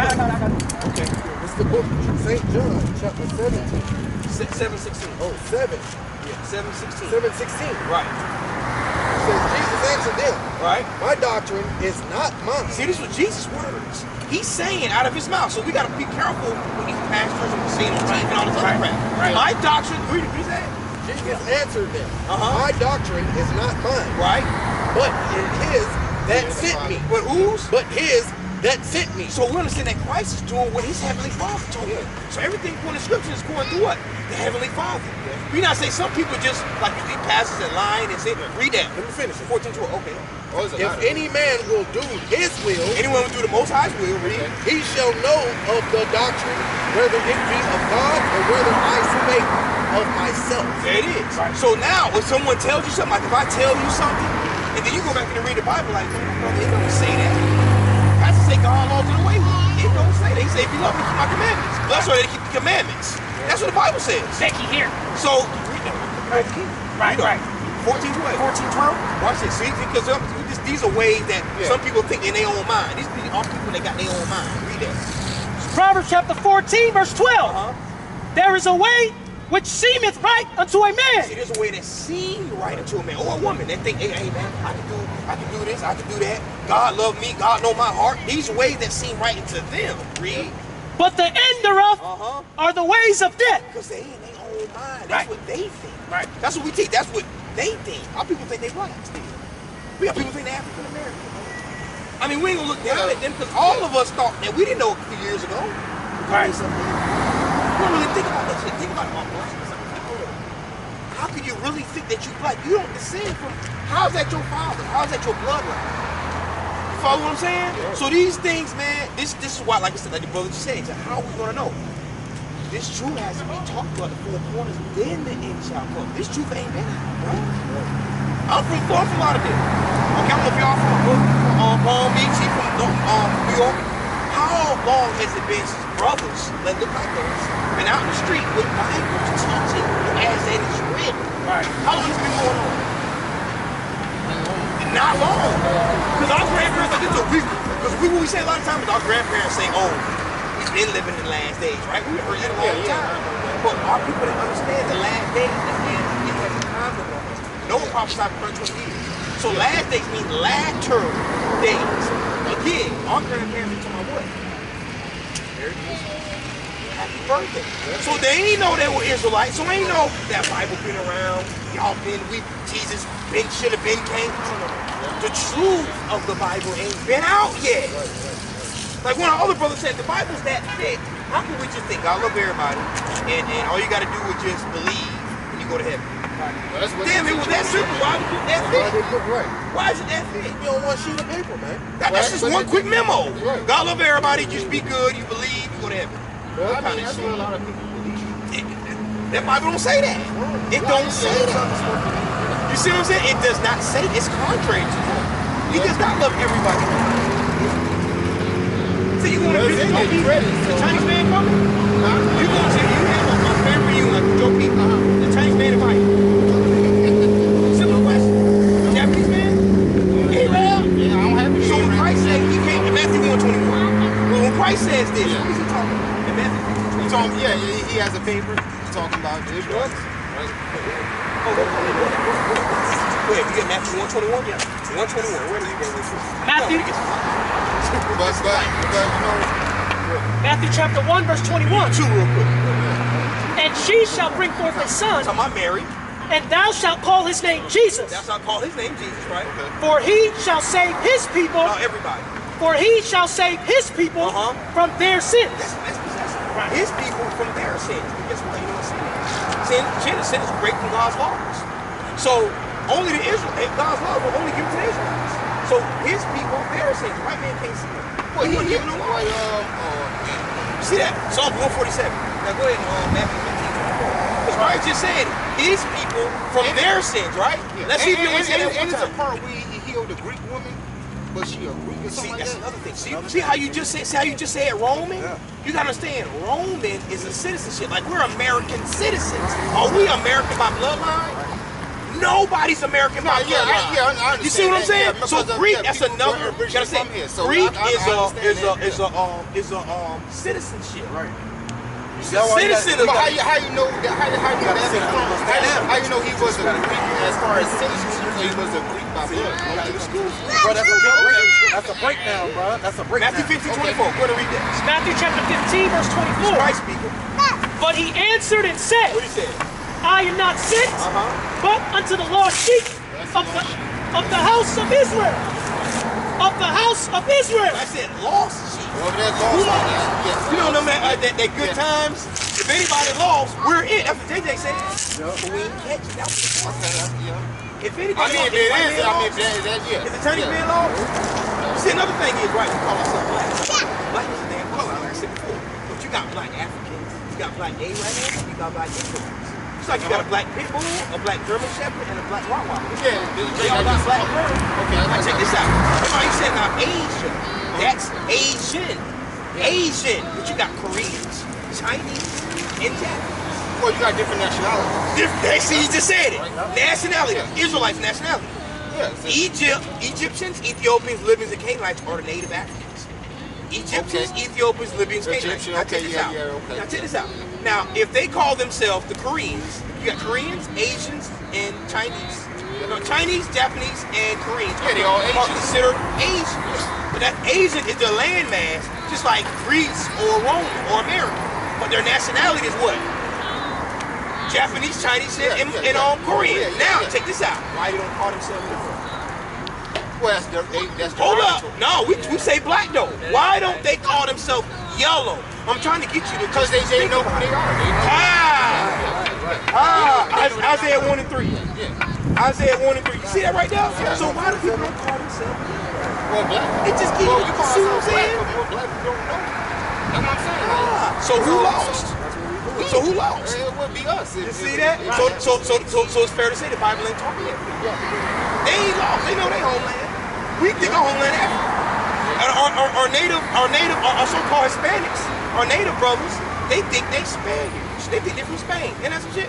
Okay. It's the book St. John, chapter 17. 7:16. Oh, 7. Yeah, 7:16. 7:16. Right. It says, Jesus answered them, right? My doctrine is not mine. See, this was Jesus' words. He's saying out of his mouth. So we got to be careful with these pastors and saying on TV and all this other crap. Right. My doctrine, read it, Jesus answered them, my doctrine is not mine, Right. but his that sent me. But whose? But his that sent me. So we understand that Christ is doing what his heavenly Father told him. So everything going to Scripture is going through what? The heavenly Father. We not say some people just like you read passages and lying and say, read that. Let me finish it. 14:12. Okay. If any man will do his will, Anyone who do the Most High's will, read. he shall know of the doctrine, whether it be of God or whether I spake of myself. There it is. So now, if someone tells you something, like if I tell you something, and then you go back and read the Bible, like, brother, it don't say that. I just say God laws in the way. It don't say that. He say, if you love me, keep my commandments. That's why they keep the commandments. That's what the Bible says. Becky here. So, Right. 14:12. 14:12. Watch this. See, because these are ways that some people think in their own mind. These are people that got their own mind. Read that. Proverbs chapter 14, verse 12. There is a way which seemeth right unto a man. See, there's a way that seems right unto a man or a woman. They think, hey man, I can do this, I can do that. God love me, God know my heart. These ways that seem right unto them. Read. But the end thereof are the ways of death. Because they in their own mind. That's what they think. Right. That's what we teach. That's what they think. Our people think they black still. We got people think they African American. I mean, we ain't gonna look down at them because all of us thought that we didn't know a few years ago. Right. We don't really think about that shit. Think about blackness. How can you really think that you black? You don't descend from. How's that your father? How's that your bloodline? You follow what I'm saying? Yeah. So these things, man, this is why, like I said, like the brother just said, how are we gonna know? This truth has to be talked about the four corners, then the end shall come. This truth ain't been out, bro. I'm from Florida. Okay, I don't know if y'all from Palm Beach, from New York. How long has it been since brothers that look like us been out in the street with Bibles teaching as it is written? Right. How long has it been going on? Not long. Because our grandparents, like, because we say a lot of times, our grandparents say, oh, we've been living in the last days, right? We heard that a long time. But our people didn't understand the last days and it has a time limit on us. No one prophesied for 20 years. So last days mean latter days. Again, our grandparents were talking about what? Happy birthday. So they ain't know they were Israelites. So they ain't know that Bible been around. Y'all been, Jesus should have been came. The truth of the Bible ain't been out yet. Like one of our other brothers said, the Bible's that thick. How can we just think God love everybody and all you got to do is just believe and you go to heaven? Well, damn, it was that simple. Why was it that thick? Why is it that thick? You don't want a sheet of paper, man. That's just one quick memo. God love everybody. Just be good. You believe. You go to heaven. Well, I mean, that's what a lot of people believe. That Bible don't say that. It don't say that. You see what I'm saying? It does not say. It's contrary to that. He does not love everybody. So you want to visit Joe P? The Chinese man coming? You going to you have a family reunion like Joe P? The Chinese man invite you. Simple question. Japanese man? He real? Yeah, I don't have any. So when Christ said he came in Matthew 1:21, well, when Christ says this, what is he talking about? In Matthew 1:21. He has a paper talking about the Israelites. Right? Go ahead, you get Matthew 1:21? Yeah. 1:21. Where do you go with this? Matthew. But you know, Matthew chapter 1, verse 21. Two real quick. And she shall bring forth a son, So I'm Mary. and thou shalt call his name Jesus. That's how I call his name Jesus, right? For he shall save his people. No, everybody. For he shall save his people from their sins. That's his people from their sins. But guess what? You know what sin is? Sin is breaking God's laws. So only the Israelites, God's laws were only given to the Israelites. So his people, their sins. White man can't see them. Well, he wasn't given no law. You see that? Psalm 147. Now go ahead and Matthew 15:24. Because Christ just said his people from their sins, right? Let's see if you understand that one and it's a time. part where he healed the Greek woman, but she a Greek or something See, like that's that. another thing. See how you just said Roman? You gotta understand, Roman is a citizenship. Like we're American citizens. Are we American by bloodline? Nobody's American by bloodline. I You see what I'm saying? Yeah, So Greek, that's people another. were You gotta say from here, so Greek I is a citizenship. Right. He's a citizen of But that. how you know that? How you know he was a Greek as far as citizenship? So he was a Greek by blood. Bro, that's a breakdown, bro. That's a breakdown. Matthew 15:24. Go ahead and read that. Matthew chapter 15, verse 24. Christ speaking. But he answered and said, What he said? I am not sent, but unto the lost sheep of the house of Israel. Of the house of Israel. I said lost sheep. Well, that's lost. You know them that good times? If anybody lost, we're it. That's what JJ said. But we ain't catch it. That was If anybody I mean, if it is, I mean, that, yeah. Is the attorney being lost? See, another thing is, right, we call ourselves black. Black is a damn color, like I said before. But you got black Africans, you got black Arabs, you got black Israelites. It's like you got a black pit bull, a black German shepherd, and a black Rottweiler. Yeah, they all got black fur. Okay, now check this out. Remember you said now Asian. That's Asian. Asian. But you got Koreans, Chinese, and Japanese. Well, you got different nationalities. See, you just said it. Nationality. Israelites nationality. Yeah. Egyptians, Ethiopians, Libyans, and Canaanites are the native Africans. Egyptians, Ethiopians, Libyans, Canaanites. Now check this out. Now check this out. Now, if they call themselves the Koreans, you got Koreans, Asians, and Chinese. Chinese, Japanese, and Koreans they all are considered Asians. But that Asian is their landmass, just like Greece or Rome or America. But their nationality is what? Japanese, Chinese, and Korean. Now, check this out. Why they don't call themselves yellow? Well, that's Hold up. No, we say black though. Why don't they call themselves yellow? I'm trying to get you to because they know who they are. Isaiah 1 and 3. Isaiah 1 and 3. You see that right there? So why do people don't call themselves yellow? Well, black. It just gives you see what I'm saying? Black people don't know. That's what I'm saying. So who lost? So who lost? It would be us. You see that? So it's fair to say the Bible ain't talking yet. They ain't lost. They know their homeland. We think our homeland Africa. And our so-called Hispanics, our native brothers, they think they Spaniards. They think they're from Spain. And that's some shit.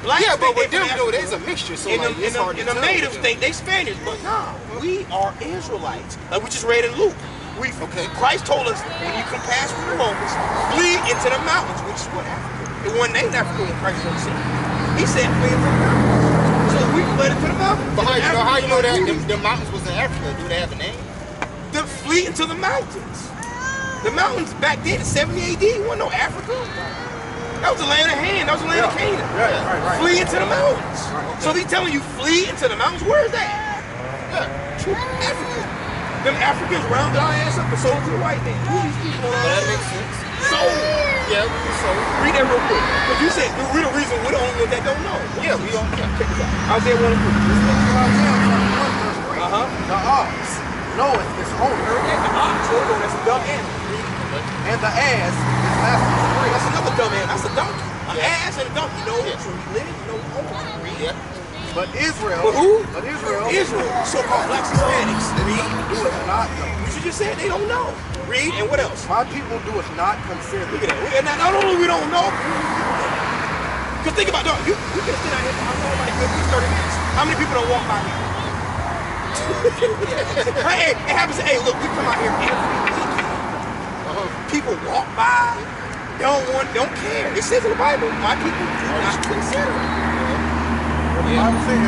Blacks but with them, there's a mixture. So and the natives think they Spaniards. But no, we are Israelites. Like we just read in Luke. Christ told us when you come past through the Romans, flee into the mountains, which is what Africa. It wasn't named Africa when Christ was on the scene. He said flee into the mountains. So we fled into the mountains. But how you know that the mountains was in Africa? Do they have a name? The flee into the mountains. The mountains back then in 70 AD wasn't no Africa. That was the land of Ham. That was the land of Canaan. Right. Flee into the mountains. So he's telling you flee into the mountains. Where is that? Africa. Them Africans rounded our ass up and sold it to the white man. Who are these people? That makes sense. Sold. Yeah, we sold. Read that real quick. Because you said the real reason we're the only ones that don't know. Yeah, we don't know. Check this out. Isaiah 1 and 3. The ox knoweth his owner. The ox, that's a dumb animal. And the ass is master's free. That's another dumb animal. That's a donkey. An ass and a donkey. You know who live, you know who owns it. But Israel. But who? But Israel. So-called blacks Hispanics. Read. Do it not know. You just said they don't know. Read, and what else? My people do it not consider. Look at that. Not only we don't know. Because think about, you can sit out here for like 30 minutes. How many people don't walk by here? Hey, it happens. Hey, look, we come out here every weekend. People walk by, don't care. It says in the Bible, my people do not consider. The Bible says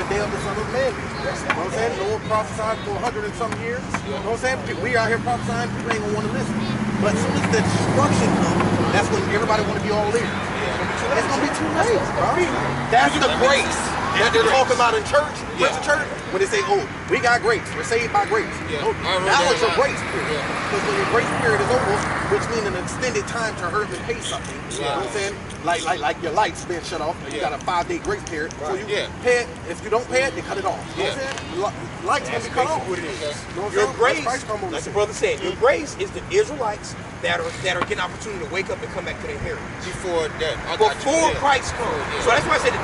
the day of the Son of Man. You know what I'm saying? The Lord prophesied for 100 and some years. You know what I'm saying? We out here prophesying, people ain't gonna want to listen. But as soon as the destruction comes, that's when everybody want to be all ears. It's gonna be too late, bro. That's the grace that they're talking about in church. Church, when they say, "Oh, we got grace. We're saved by grace." Now it's a grace period. Because when your grace period is over, which means an extended time to hurry and pay something. You know what I'm saying? Like your lights been shut off. You got a 5-day grace period. So you pay it. If you don't pay it, they cut it off. You know what I'm saying? Lights gonna be cut off. What it is. Your grace, like the brother said, your grace is the Israelites that are getting an opportunity to wake up and come back to their heritage. Before Christ comes. So that's why I said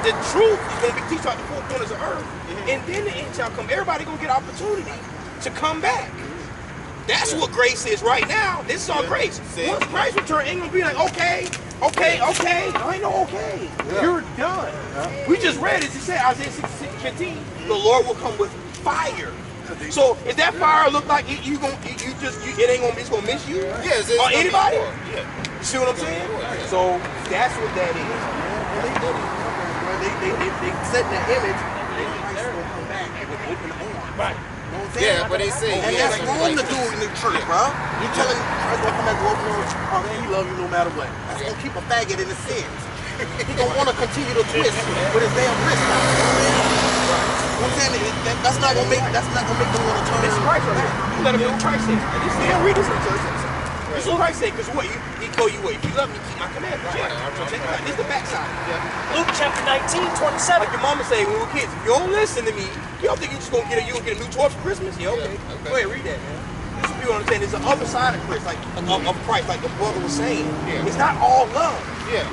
the truth is going to be teached out the four corners of earth. And then the end shall come. Everybody going to get an opportunity to come back. That's what grace is right now. This is our grace. Once Christ returns, ain't going to be like, okay. I ain't no okay. You're done. We just read it. It said, Isaiah 66:15, the Lord will come with fire. So if that fire look like it ain't gonna it's gonna miss you? Or anybody? You see what I'm saying? So that's what that is. They set that image, and Christ will come back with open arms. Right. Yeah, but they say, and that's wrong to do in the church, bro. You telling Christ gonna come back to open doors, oh man, he love you no matter what. That's gonna keep a faggot in the sins. He gonna wanna continue to twist with his damn wrist now. You know what I'm saying? That's not gonna make them wanna turn. This is Christ right here. You let him do what Christ said. And this is read this into us. This is what Christ said, because what? He told you what? If you love me, keep my commandments. So check it out. This is the backside. Luke chapter 19:27. Like your mama say when we were kids, if you don't listen to me, you don't think you just gonna get a new toy for Christmas? Yeah, okay. Go ahead, read that, man. This is people understand. There's the other side of Christ, like of Christ, like the brother was saying. It's not all love.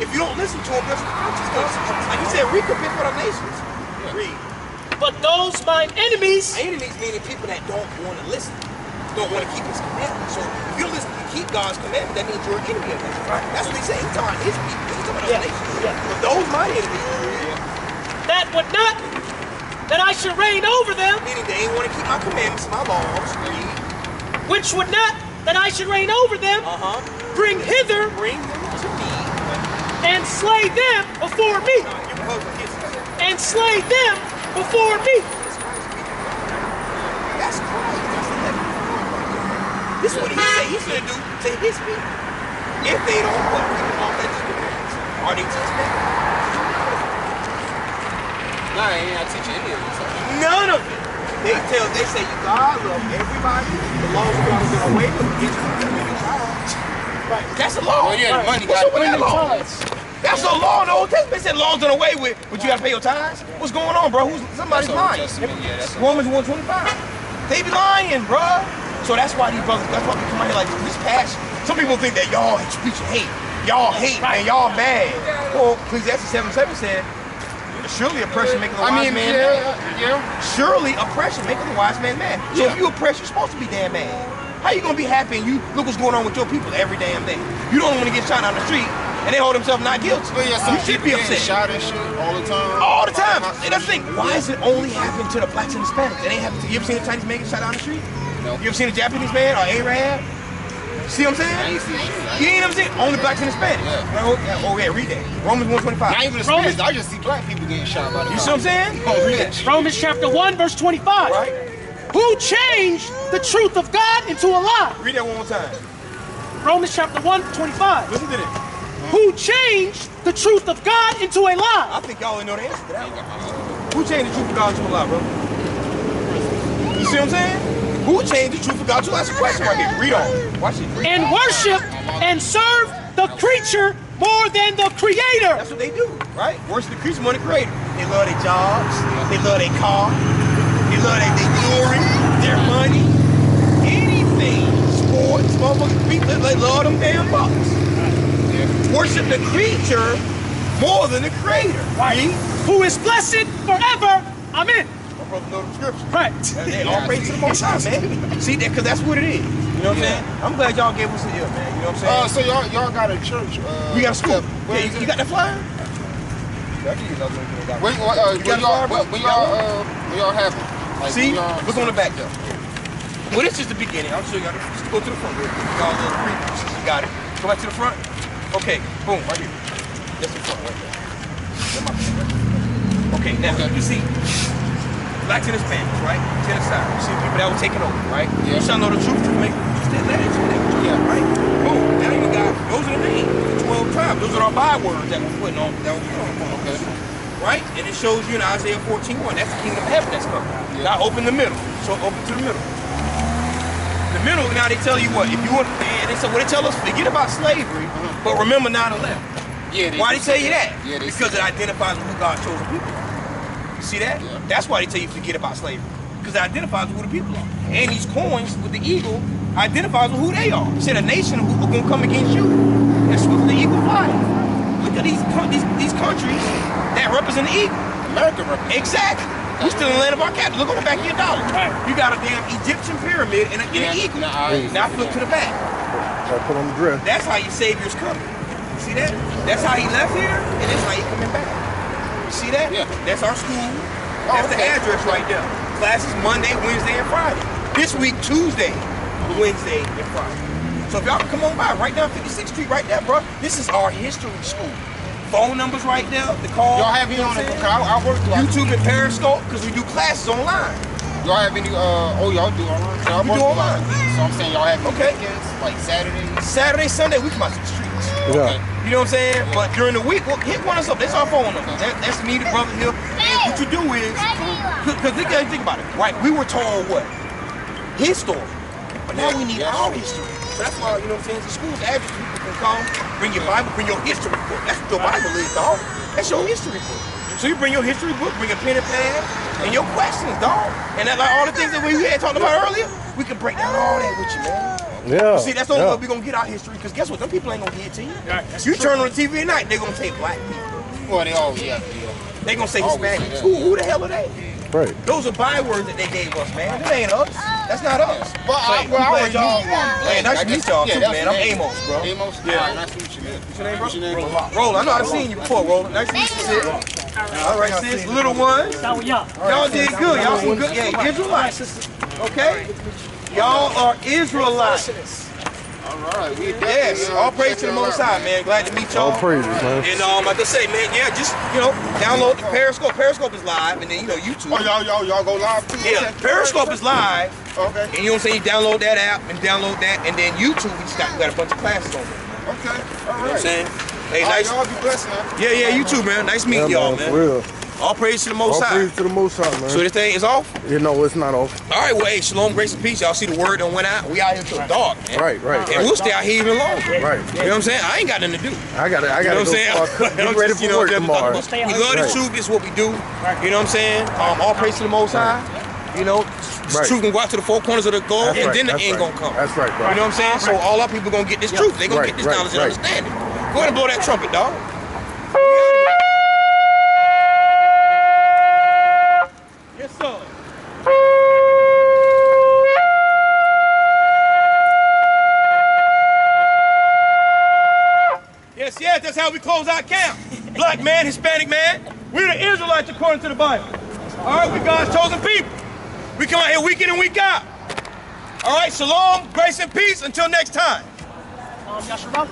If you don't listen to him, there's consequences. Like he said, recommit for the nations. Read. But those mine enemies. Enemies meaning people that don't want to listen, don't want to keep his commandments. So if you listen, you keep God's commandment, that means you're an enemy of his. Right? That's what he's saying. He's talking about his people. He's talking about the nations. But those mine enemies. That would not. That I should reign over them. Meaning they ain't want to keep my commandments, my laws. Read. Which would not. That I should reign over them. Bring hither. Bring them to me. And slay them before me. And slay them before me. That's Christ. This is what he said he's going to do to his people. If they don't what? Keep them off that commandments. Are they teaching that? Nah, I ain't not teaching any of this. None of it. They say you God love everybody. The laws are going to get away with it. Right. That's the law. Oh yeah, the money What's got up with that law? That's the law in the Old Testament. It said laws done away with, but you got to pay your tithes. What's going on, bro? Somebody's lying. Romans 1:25. They be lying, bro. So that's why these brothers, that's why we come out here like this passion. Some people think that y'all preaching hate. Y'all hate, man. Y'all bad. Well, Ecclesiastes 7:7 said, surely oppression maketh a wise man mad. Surely oppression maketh a wise man mad. So if you oppress, you're supposed to be damn mad. How you gonna be happy and you look what's going on with your people every damn day? You don't want to get shot on the street and they hold themselves not guilty. You should be upset. Shot and shit all the time. All the time. And that's the thing. Why is it only happening to the blacks and Hispanics? It ain't happening to you. Ever seen a Chinese man get shot on the street? No. You ever seen a Japanese man or Arab? See what I'm saying? I ain't seen shit. You ain't ever seen only blacks and Hispanics. Oh yeah, read that. Romans 1:25. Not even Hispanics. I just see black people getting shot by the You see what I'm saying? Oh, read that. Romans chapter 1 verse 25. Right? Who changed the truth of God into a lie? Read that one more time. Romans chapter 1:25. Listen to this. Who changed the truth of God into a lie? I think y'all know the answer to that one. Who changed the truth of God to a lie, bro? You see what I'm saying? Who changed the truth of God to a lie? That's a question right here. Read on. Watch it. And worship and serve the creature more than the creator. That's what they do, right? Worship the creature more than the creator. They love their jobs. They love their car. They love their jewelry, their money, anything. Sports, motherfuckers, people, they love them damn bucks. Worship the creature more than the creator. Right. Who is blessed forever. Amen. My brother know the scripture. Right. They all praise to the Most High, man. See that? Because that's what it is. You know what I'm saying? I'm glad y'all gave us a deal, man. You know what I'm saying? So y'all got a church. We got a school. Where Yeah, is you it? got that flyer? When y'all have it? Like, See? when y'all- Look on the back, though. Well, this is the beginning. I'll show you. Just go to the front real quick. Y'all little preview. You got it. Go back to the front. Okay. Boom. Right here. That's the front right there. That's my front right there. Okay. Now, you see blacks and Hispanics, right? Genocide. You see people that were taking over, right? Yeah. You shall know the truth to make just that letters. Yeah. Right? Boom. Now you got, those are the names. The 12 tribes. Those are our bywords that we're putting on. That we're putting on. Okay. Right? And it shows you in Isaiah 14:1. That's the kingdom of heaven that's coming. Yeah. Now open the middle. So open to the middle. The middle, now they tell you what, if you want, and they say, well, they tell us, forget about slavery, but remember 9/11. Yeah, Why they tell you that? Yeah, because it identifies with who God's chosen people are. You see that? Yeah. That's why they tell you forget about slavery. Because it identifies with who the people are. And these coins with the eagle identifies with who they are. It said a nation who are going to come against you. That's with the eagle flying. Look at these countries that represent the eagle. America represents. Exactly. We still in the land of our captives. Look on the back of your dollar. You got a damn Egyptian pyramid and an eagle. Now flip to the back. Put on the dress. That's how your Savior's coming. You see that? That's how he left here, and that's how he coming back. You see that? Yeah. That's our school. That's the address right there. Classes Monday, Wednesday, and Friday. This week, Tuesday, Wednesday, and Friday. So if y'all can come on by, right down 56th Street, right there, bro. This is our history school. Phone numbers right there, the call. Y'all have me on it. I work through YouTube and Periscope, because we do classes online. Y'all have any, y'all do online? So We do online. So I'm saying y'all have any Okay. weekends, like Saturdays? Saturday, Sunday, we come out to the streets. Yeah. You know what I'm saying? But during the week, well, hit one of us up. That's our phone number. That's me, the brother here. And what you do is, because think about it, right? We were told what? His story. But now we need our history. So that's why, you know what I'm saying? The school's average people can come, bring your Bible, bring your history book. That's what your Bible is, dog. That's your history book. So you bring your history book, bring a pen and pad, and your questions, dog. And that, like all the things that we had talked about earlier, we can break down all that with you, man. Yeah. See, that's the only way we're gonna get our history, because guess what? Them people ain't gonna give it to you. You turn on the TV at night, they're gonna say black people. Well, they all, yeah. They're gonna say Always Hispanics. say that. Who the hell are they? Right. Those are bywords that they gave us, man. That ain't us. That's not us. But I glad y'all. Man, nice to meet y'all too, man. I'm Amos, bro. Amos? Yeah. All right, nice to meet you, man. What's your name, bro? What's your name, bro? Roland. I know I've seen you before, Roland. Nice to meet you, sis. All right, sis. Little ones. Y'all did good. Y'all some good. Yeah, Israelites. Okay? Y'all are Israelites. All right. Yes. All praise to the Most High, man. Glad to meet y'all. All praises, man. And like I say, man, yeah, just download the Periscope. Periscope is live, and then YouTube. Oh, y'all go live too? Yeah, Okay. Periscope is live. Okay. And you know what I'm saying? You download that app and download that, and then YouTube, we got a bunch of classes on there. Okay. All right. You know what I'm saying? Hey, All right, nice. y'all be blessed, man. Yeah, you too, man. Nice meeting y'all, man. For real. All praise to the Most All High. praise to the Most High, man. So this thing is off? You know, it's not off. All right, well, hey, shalom, grace, and peace. Y'all see the word done went out. We out here till dark, man. Right. And we'll stay out here even longer. Right. You know what I'm saying? I ain't got nothing to do. I gotta You know go what I'm saying? start cooking, get ready for work tomorrow. We love the truth. It's what we do. You know what I'm saying? All praise to the Most High. You know, Right. truth can go out to the four corners of the globe, That's and right, then the that's end right. gonna come. That's right, bro. You know what I'm saying? So all our people gonna get this truth. They gonna get this Right, knowledge and right. understanding. Go ahead and blow that trumpet, dog. Yes, sir. Yes, that's how we close our camp. Black man, Hispanic man, we're the Israelites according to the Bible. All right, we God's chosen people. We come out here week in and week out. All right, shalom, grace and peace. Until next time. Yasharah.